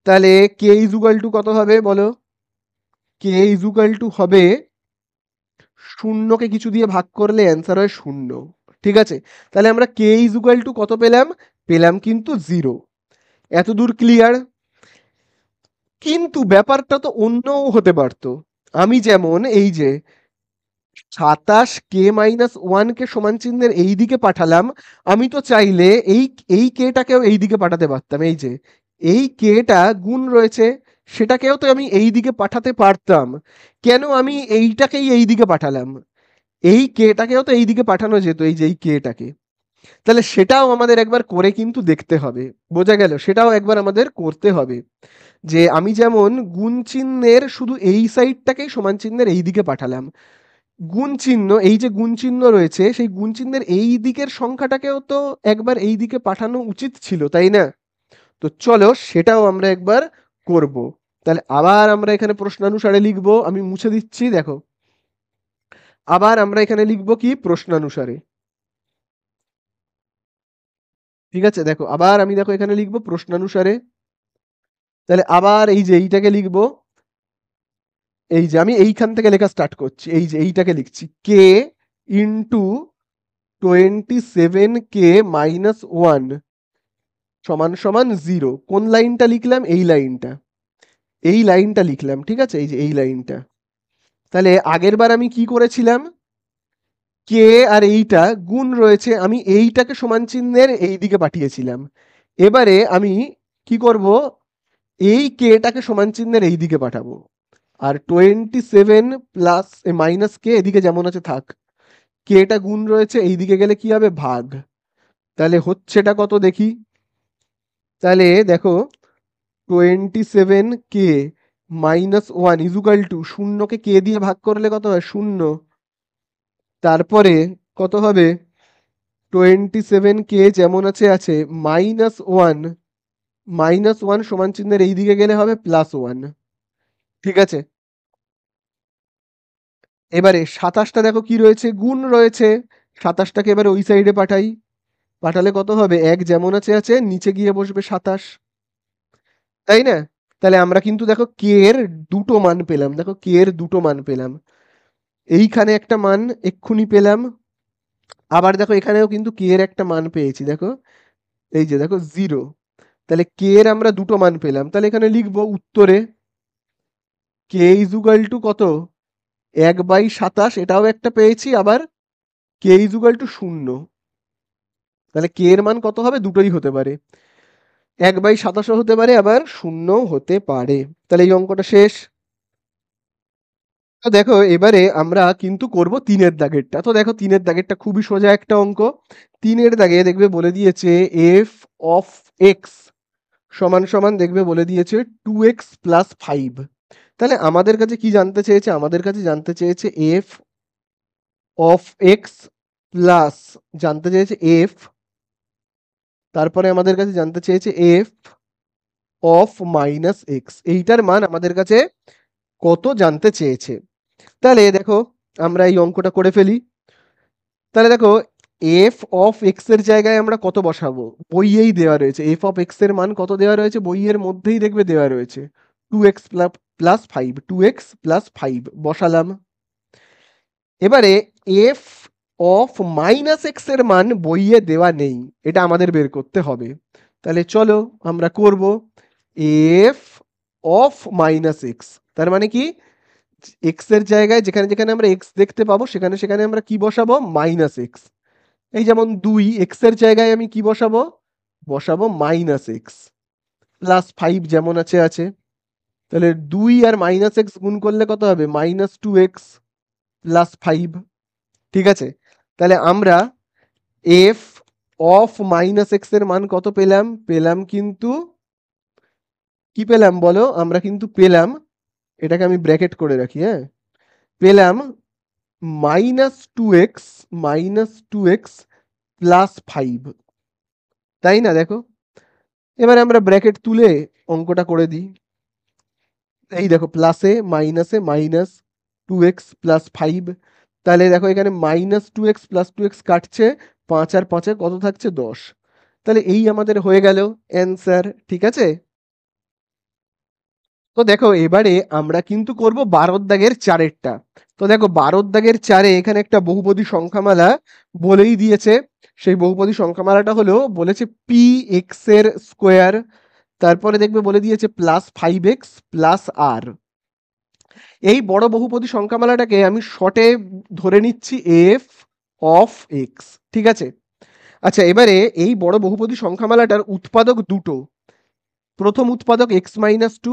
তাহলে কে ইজুকাল টু কত হবে বলো? কে ইজুকাল টু হবে, শূন্যকে কিছু দিয়ে ভাগ করলে অ্যান্সার হয় 0। ঠিক আছে, তাহলে আমরা কে ইজুকাল টু কত পেলাম? পেলাম কিন্তু 0। এত দূর ক্লিয়ার? কিন্তু ব্যাপারটা তো অন্যও হতে পারতো। আমি যেমন এই যে 27k -1কে সমান চিহ্নের এই দিকে পাঠালাম, আমি তো চাইলে এই এই কেটাকেও এই দিকে পাঠাতে পারতাম। এই যে এই কেটা গুণ রয়েছে, সেটাকেও তো আমি এই দিকে পাঠাতে পারতাম। কেন আমি এইটাকেই এই দিকে পাঠালাম? এই কেটাকেও তো এই দিকে পাঠানো যেত, এই যে এই কেটাকে। তাহলে সেটাও আমাদের একবার করে কিন্তু দেখতে হবে। বোঝা গেল? সেটাও একবার আমাদের করতে হবে। যে আমি যেমন গুণ চিহ্নের শুধু এই সাইডটাকেই সমান চিহ্নের এই দিকে পাঠালাম, গুণ চিহ্ন, এই যে গুণ চিহ্ন রয়েছে সেই গুণ চিহ্নের এই দিকের সংখ্যাটাকেও তো একবার এই দিকে পাঠানো উচিত ছিল, তাই না? তো চলো সেটাও আমরা একবার করব। তাহলে আবার আমরা এখানে প্রশ্নানুসারে লিখব, আমি মুছে দিচ্ছি, দেখো আবার আমরা এখানে লিখব কি প্রশ্নানুসারে। ঠিক আছে, দেখো আবার আমি দেখো এখানে লিখব প্রশ্নানুসারে। তাহলে আবার এই যে এইটাকে লিখব, এই যে আমি এইখান থেকে লেখা স্টার্ট করছি, এই যে এইটাকে লিখছি কে ইন্টু 27k মাইনাস 1 সমান সমান 0। কোন লাইনটা লিখলাম? এই লাইনটা, এই লাইনটা লিখলাম। ঠিক আছে, এই যে এই লাইনটা। তাহলে আগের বার আমি কি করেছিলাম? কে আর এইটা গুণ রয়েছে, আমি এইটাকে সমান চিহ্নের এই দিকে পাঠিয়েছিলাম। এবারে আমি কি করব? এই কেটাকে সমান চিহ্নের এই দিকে পাঠাবো, আর 27 প্লাস মাইনাস কে এদিকে যেমন আছে থাক, কেটা গুণ রয়েছে এই দিকে গেলে কি হবে? ভাগ। তাহলে হচ্ছেটা কত দেখি? তাহলে দেখো 27k মাইনাস 1 ইজুকাল টু, শূন্যকে কে দিয়ে ভাগ করলে কত হয়? 0। তারপরে কত হবে? 27k যেমন আছে আছে, মাইনাস 1, মাইনাস 1 সমান চিহ্নের এই দিকে গেলে হবে প্লাস 1। ঠিক আছে, এবারে 27টা দেখো কি রয়েছে? গুণ রয়েছে। 27টাকে এবারে ওই সাইডে পাঠাই, পাঠালে কত হবে? 1 যেমন আছে আছে, নিচে গিয়ে বসবে 27, তাই না? তাহলে আমরা কিন্তু দেখো কে এর দুটো মান পেলাম, দেখো কে এর দুটো মান পেলাম। এইখানে একটা মান এক্ষুনি পেলাম, আবার দেখো এখানেও কিন্তু কে এর একটা মান পেয়েছি, দেখো এই যে দেখো 0। তাহলে কে এর আমরা দুটো মান পেলাম। তাহলে এখানে লিখবো উত্তরে কে ইজুগাল টু কত? 1/27, এটাও একটা পেয়েছি, আবার কে ইজুগাল টু 0। তাহলে কে এর মান কত হবে? দুটোই হতে পারে, 1/27 হতে পারে, আবার 0 হতে পারে। তাহলে এই অঙ্কটা শেষ। তো দেখো এবারে আমরা কিন্তু করব 3-এর দাগেরটা। তো দেখো 3-এর দাগেরটা খুবই সোজা একটা অঙ্ক। 3-এর দাগে দেখবে বলে দিয়েছে এফ অফ এক্স সমান সমান দেখবে বলে দিয়েছে 2x প্লাস 5। তাহলে আমাদের কাছে কি জানতে চেয়েছে? আমাদের কাছে জানতে চেয়েছে এফ অফ এক্স প্লাস, জানতে চেয়েছে এফ, তারপরে আমাদের কাছে জানতে চেয়েছে এফ অফ মাইনাস এক্স, এইটার মান আমাদের কাছে কত জানতে চেয়েছে। তাহলে দেখো আমরা এই অঙ্কটা করে ফেলি। তাহলে দেখো এফ অফ এক্স এর জায়গায় আমরা কত বসাবো? বইয়েই দেওয়া রয়েছে এফ অফ এক্স এর মান কত দেওয়া রয়েছে, বইয়ের মধ্যেই দেখবে দেওয়া রয়েছে 2x প্লাস 5, 2x প্লাস 5 বসালাম। এবারে এফ অফ মাইনাস এক্স এর মান বইয়ে দেওয়া নেই, এটা আমাদের বের করতে হবে। তাহলে চলো আমরা করব এফ অফ মাইনাস এক্স, তার মানে কি এক্স এর জায়গায় যেখানে যেখানে আমরা এক্স দেখতে পাবো সেখানে সেখানে আমরা কি বসাবো? Minus x. এই যেমন 2, এক্স এর জায়গায় আমি কি বসাবো? বসাবো মাইনাস এক্স, প্লাস 5 যেমন আছে আছে। তাহলে 2 আর মাইনাস এক্স গুণ করলে কত হবে? -2x plus 5। ঠিক আছে, তাহলে আমরা এফ অফ মাইনাস এক্স এর মান কত পেলাম? পেলাম কিন্তু কি পেলাম বলো? আমরা কিন্তু পেলাম, এটাকে আমি ব্র্যাকেট করে রাখি, হ্যাঁ, পেলাম -2x প্লাস 5, তাই না? দেখো এবারে আমরা ব্র্যাকেট তুলে অঙ্কটা করে দিই। এই দেখো প্লাসে মাইনাসে মাইনাস 2x প্লাস 5, তাহলে দেখো এখানে -2x প্লাস 2x কাটছে, 5 আর 5 কত থাকছে? 10। তাহলে এই আমাদের হয়ে গেল অ্যান্সার। ঠিক আছে, তো দেখো এবারে আমরা কিন্তু করব 12 দাগের 4-এরটা। তো দেখো 12 দাগের 4-এ এখানে একটা বহুপদী সংখ্যামালা বলেই দিয়েছে। সেই বহুপদী সংখ্যামালাটা হলো বলেছে পি এক্স এর স্কোয়ার, তারপরে দেখবে বলে দিয়েছে প্লাস 5x প্লাস আর। এই বড় বহুপদী সংখ্যামালাটাকে আমি শর্টে ধরে নিচ্ছি এফ অফ এক্স। ঠিক আছে, আচ্ছা এবারে এই বড় বহুপদী সংখ্যামালাটার উৎপাদক দুটো, প্রথম উৎপাদক x-2,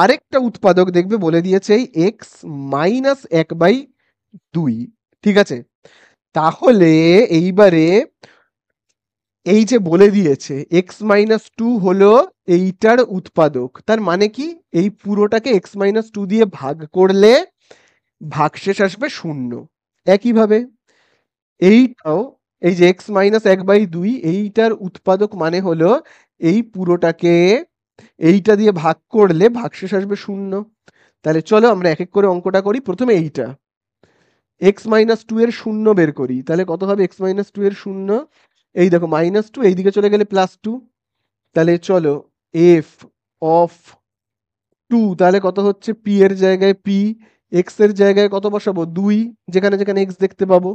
আরেকটা উৎপাদক দেখবে বলে দিয়েছে এই x-1/2। ঠিক আছে, তাহলে এইবারে এই যে বলে দিয়েছে এক্স মাইনাস টু হলো এইটার উৎপাদক, তার মানে কি এই পুরোটাকে এক্স মাইনাস টু দিয়ে ভাগ করলে ভাগশেষ আসবে শূন্য। একইভাবে এইটাও, এই যে এক্স মাইনাস এক বাই দুই এইটার উৎপাদক মানে হলো এই পুরোটাকে এইটা দিয়ে ভাগ করলে ভাগশেষ আসবে শূন্য। তাহলে চলো আমরা এক এক করে অঙ্কটা করি। প্রথমে এইটা এক্স মাইনাস টু এর শূন্য বের করি, তাহলে কত হবে এক্স মাইনাস টু এর শূন্য? এই দেখো মাইনাস টু এইদিকে চলে গেলে প্লাস টু, তাহলে চলো এফ অফ টু তাহলে কত হচ্ছে, পি এর জায়গায় পি, এক্স এর জায়গায় কত বসাবো দুই, যেখানে যেখানে এক্স দেখতে পাবো।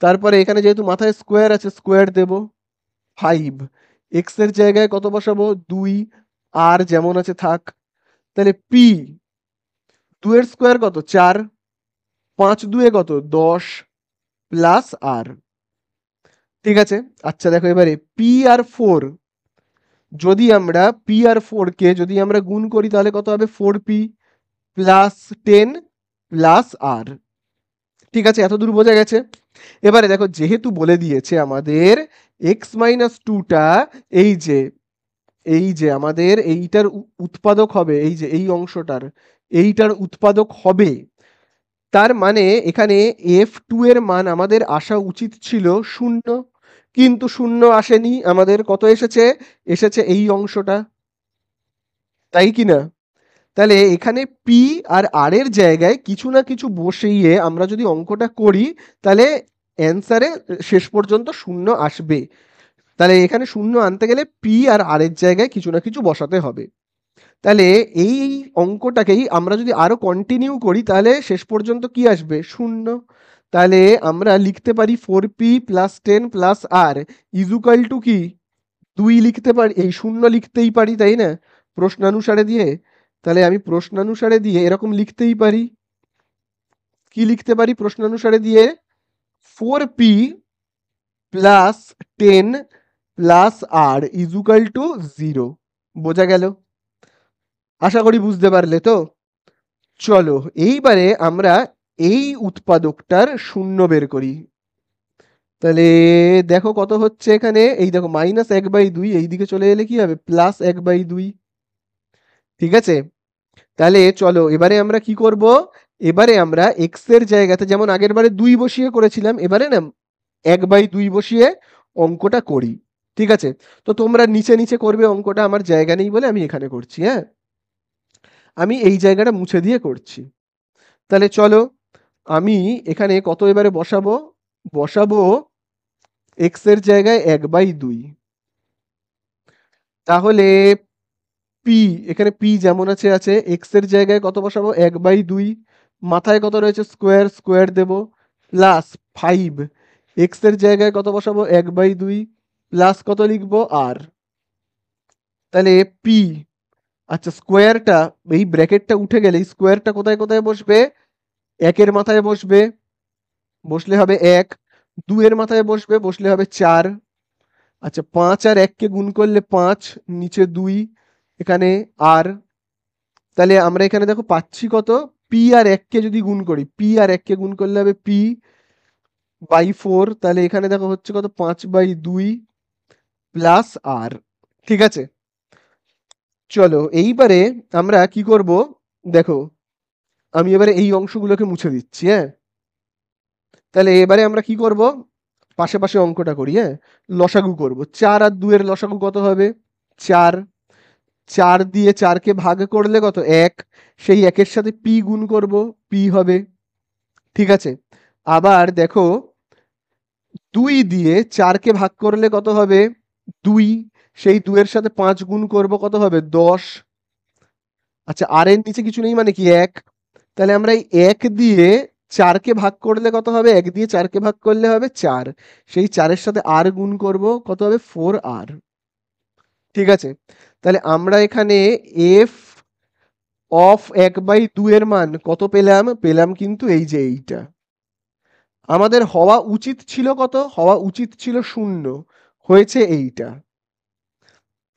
তারপরে এখানে যেহেতু মাথায় স্কোয়ার আছে স্কোয়ার দেব, ফাইভ, এক্স এর জায়গায় কত বসাবো দুই, আর যেমন আছে থাক। তাহলে পি দুয়ের স্কোয়ার কত চার, পাঁচ দুয়ে কত দশ, প্লাস আর। ঠিক আছে, আচ্ছা দেখো এবারে পি আর ফোর, যদি আমরা পি আর ফোর কে যদি আমরা গুণ করি তাহলে কত হবে four p plus ten plus r. ঠিক আছে, এত দূর বোঝা গেছে। এবারে দেখো যেহেতু বলে দিয়েছে আমাদের এক্স মাইনাস টুটা এই যে আমাদের এইটার উৎপাদক হবে, এই যে এই অংশটার এইটার উৎপাদক হবে, তার মানে এখানে এফ টু এর মান আমাদের আসা উচিত ছিল শূন্য, কিন্তু শূন্য আসেনি, আমাদের কত এসেছে, এসেছে এই অংশটা, তাই কি না? তাহলে এখানে পি আর আর এর জায়গায় কিছু না কিছু বসিয়ে আমরা যদি অঙ্কটা করি তাহলে অ্যান্সারে শেষ পর্যন্ত শূন্য আসবে। তাহলে এখানে শূন্য আনতে গেলে পি আর আর এর জায়গায় কিছু না কিছু বসাতে হবে। তাহলে এই অঙ্কটাকেই আমরা যদি আরো কন্টিনিউ করি তাহলে শেষ পর্যন্ত কি আসবে শূন্য। তাহলে আমরা লিখতে পারি four p plus ten plus r equal to কি দুই লিখতে পারি, এই শূন্য লিখতেই পারি তাই না প্রশ্নানুসারে দিয়ে। তাহলে আমি প্রশ্নানুসারে দিয়ে এরকম লিখতেই পারি, কি লিখতে পারি প্রশ্নানুসারে দিয়ে, four p plus ten plus r equal to zero. বোঝা গেল? আশা করি বুঝতে পারলে তো। চলো এইবারে আমরা এই উৎপাদকটার শূন্য বের করি। তাহলে দেখো কত হচ্ছে এখানে, এই দেখো মাইনাস এক বাই দুই, এইদিকে চলে এলে কি হবে প্লাস এক বাই দুই। ঠিক আছে, তাহলে চলো এবারে আমরা কি করব, এবারে আমরা এক্স এর জায়গাতে যেমন আগের বারে দুই বসিয়ে করেছিলাম এবারে না এক বাই দুই বসিয়ে অঙ্কটা করি। ঠিক আছে, তো তোমরা নিচে নিচে করবে অঙ্কটা, আমার জায়গা নেই বলে আমি এখানে করছি। হ্যাঁ, আমি এই জায়গাটা মুছে দিয়ে করছি। তাহলে চলো আমি এখানে কত এবারে বসাবো, বসাবো এক্স এর জায়গায় এক বাই দুই, তাহলে পি, এখানে পি যেমন আছে আছে, এক্স এর জায়গায় কত বসাবো এক বাই দুই, মাথায় কত রয়েছে স্কোয়ার স্কোয়ার দেব, প্লাস ফাইভ, এক্স এর জায়গায় কত বসাবো এক বাই দুই, প্লাস কত লিখবো আর। তাহলে পি, আচ্ছা স্কোয়ারটা এই ব্র্যাকেটটা উঠে গেলে স্কোয়ারটা কোথায় কোথায় বসবে, একের মাথায় বসবে, বসলে হবে এক, দুইয়ের মাথায় বসবে, বসলে হবে চার। আচ্ছা পাঁচ আর এককে গুণ করলে পাঁচ, নিচে দুই, এখানে আর। তাহলে আমরা এখানে দেখো পাচ্ছি কত, পি আর এককে যদি গুণ করি, পি আর এককে গুণ করলে হবে পি বাই ফোর, তাহলে এখানে দেখো হচ্ছে কত পাঁচ বাই দুই প্লাস আর। ঠিক আছে, চলো এইবারে আমরা কি করব, দেখো আমি এবারে এই অংশগুলোকে মুছে দিচ্ছি। হ্যাঁ, তাহলে এবারে আমরা কি করব, পাশে পাশে অঙ্কটা করি। হ্যাঁ, লসাগু করব, চার আর দুয়ের লসাগু কত হবে চার, চার দিয়ে চারকে ভাগ করলে কত এক, সেই একের সাথে পি গুণ করব, পি হবে। ঠিক আছে, আবার দেখো দুই দিয়ে চারকে ভাগ করলে কত হবে দুই, সেই দুইয়ের সাথে পাঁচ গুণ করব কত হবে দশ। আচ্ছা আর এর নিচে কিছু নেই মানে কি এক, তাহলে আমরা এই এক দিয়ে চারকে ভাগ করলে কত হবে, এক দিয়ে চারকে ভাগ করলে হবে চার, সেই চারের সাথে আর গুণ করব কত হবে ফোর আর। ঠিক আছে, তাহলে আমরা এখানে এফ অফ এক বাই দুয়ের মান কত পেলাম, পেলাম কিন্তু এই যে এইটা, আমাদের হওয়া উচিত ছিল কত, হওয়া উচিত ছিল শূন্য, হয়েছে এইটা।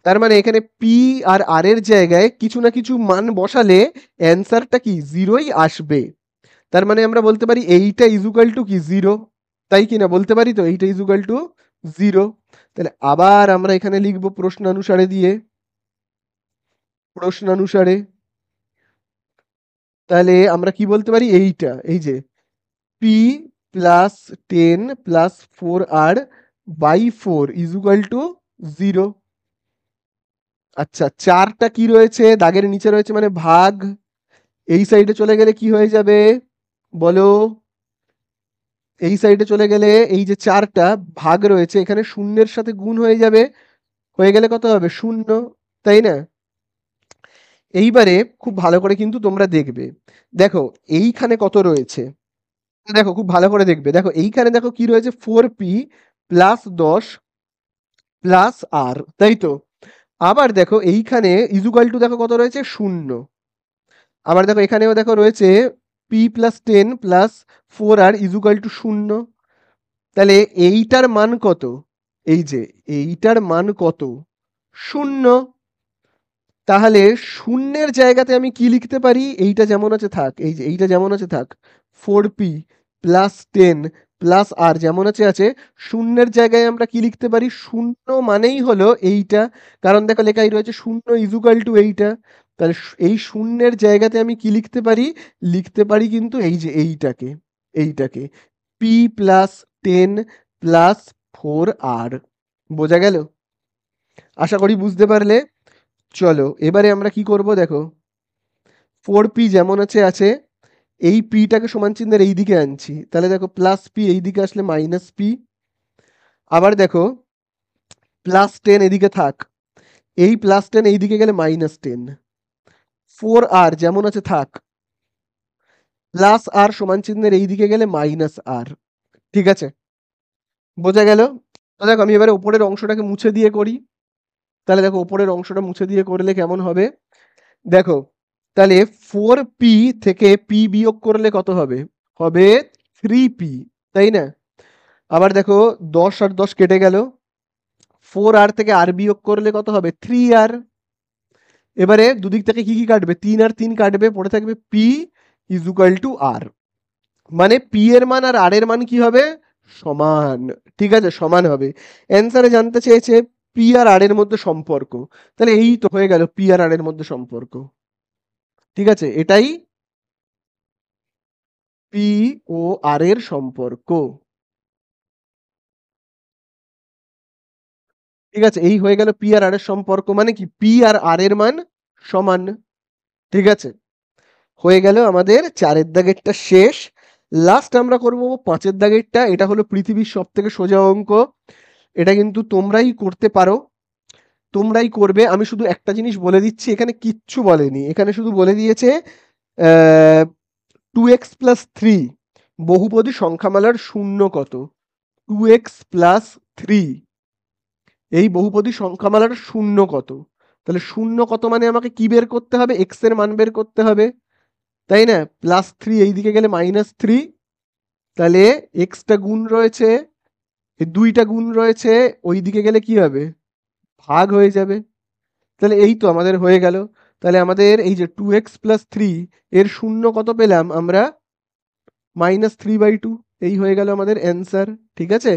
তার মানে এখানে পি আর আর এর জায়গায় কিছু না কিছু মান বসালে অ্যান্সারটা কি জিরোই আসবে। তার মানে আমরা বলতে পারি এইটা ইজুকাল টু কি জিরো, তাই কি না বলতে পারি তো এইটা ইজুকাল টু 0। তাহলে আবার আমরা এখানে লিখব প্রশ্নানুসারে দিয়ে, প্রশ্নানুসারে। তাহলে আমরা কি বলতে পারি, এইটা এই যে P plus 10 plus 4r/4 is equal two 0। আচ্ছা, 4টা কি রয়েছে, দাগের নিচে রয়েছে মানে ভাগ। এই সাইডে চলে গেলে কি হয়ে যাবে বলো, এই সাইডে চলে গেলে এই যে 4টা ভাগ রয়েছে এখানে শূন্যের সাথে গুণ হয়ে যাবে, হয়ে গেলে কত হবে 0, তাই না? এইবারে খুব ভালো করে কিন্তু তোমরা দেখবে, দেখো এইখানে কত রয়েছে, দেখো খুব ভালো করে দেখবে, দেখো এইখানে দেখো কি রয়েছে 4p প্লাস 10 প্লাস আর, তাই তো? আবার দেখো এইখানে ইজুকাল টু দেখো কত রয়েছে 0। আবার দেখো এখানেও দেখো রয়েছে p plus 10 plus 4r is equal to 0। তাহলে এইটার মান কত, এই যে এইটার মান কত 0। তাহলে শূন্যের জায়গাতে আমি কি লিখতে পারি, এইটা যেমন আছে থাক, এই যে এইটা যেমন আছে থাক, 4p প্লাস 10 প্লাস আর যেমন আছে আছে। শূন্যের জায়গায় আমরা কি লিখতে পারি, 0 মানেই হলো এইটা, কারণ দেখো লেখাই রয়েছে 0 ইজুকাল টু এইটা। তাহলে এই শূন্যের জায়গাতে আমি কি লিখতে পারি, লিখতে পারি কিন্তু এই যে এইটাকে, এইটাকে p প্লাস 10 প্লাস 4r। বোঝা গেল? আশা করি বুঝতে পারলে। চলো এবারে আমরা কি করব, দেখো 4p যেমন আছে আছে, এই পিটাকে সমান চিহ্নের এই দিকে আনছি, তাহলে দেখো প্লাস পি এই দিকে আসলে মাইনাস পি। আবার দেখো প্লাস 10 এদিকে থাক, এই প্লাস 10 এই দিকে গেলে মাইনাস 10। 4r যেমন আছে থাক, প্লাস আর সমান চিহ্নের এই দিকে গেলে মাইনাস আর। ঠিক আছে, বোঝা গেল? তো দেখো আমি এবারে উপরের অংশটাকে মুছে দিয়ে করি। তাহলে দেখো উপরের অংশটা মুছে দিয়ে করলে কেমন হবে, দেখো তাহলে 4p থেকে p বিয়োগ করলে কত হবে, হবে 3p, তাই না? আবার দেখো 10 আর 10 কেটে গেল, 4r থেকে r বিয়োগ করলে কত হবে 3r। এবারে দুদিক থেকে কি কি কাটবে, 3 আর 3 কাটবে, পড়ে থাকবে p is equal two r। মানে p এর মান আর r এর মান কি হবে, সমান। ঠিক আছে, সমান হবে। অ্যান্সারে জানতে চেয়েছে p আর r এর মধ্যে সম্পর্ক, তাহলে এই তো হয়ে গেল p আর r এর মধ্যে সম্পর্ক। ঠিক আছে, এটাই p ও r এর সম্পর্ক। ঠিক আছে, এই হয়ে গেল p আর r এর সম্পর্ক, মানে কি p আর r এর মান সমান। ঠিক আছে, হয়ে গেল আমাদের 4-এর দাগেরটা শেষ। লাস্ট আমরা করব 5-এর দাগেরটা। এটা হলো পৃথিবীর সব থেকে সোজা অঙ্ক, এটা কিন্তু তোমরাই করতে পারো, তোমরাই করবে। আমি শুধু একটা জিনিস বলে দিচ্ছি, এখানে কিচ্ছু বলেনি, এখানে শুধু বলে দিয়েছে 2x প্লাস 3 বহুপদী সংখ্যামালার শূন্য কত। 2x প্লাস 3 এই বহুপদী সংখ্যামালার শূন্য কত, তাহলে শূন্য কত মানে আমাকে কি বের করতে হবে, x এর মান বের করতে হবে, তাই না? প্লাস 3 এই দিকে গেলে মাইনাস 3, তাহলে এক্সটা গুণ রয়েছে, এই 2টা গুণ রয়েছে, ওই দিকে গেলে কি হবে, ভাগ হয়ে যাবে। তাহলে এই তো আমাদের হয়ে গেল। তাহলে আমাদের এই যে 2x প্লাস 3 এর শূন্য কত পেলাম আমরা, -3/2। এই হয়ে গেল আমাদের অ্যান্সার। ঠিক আছে।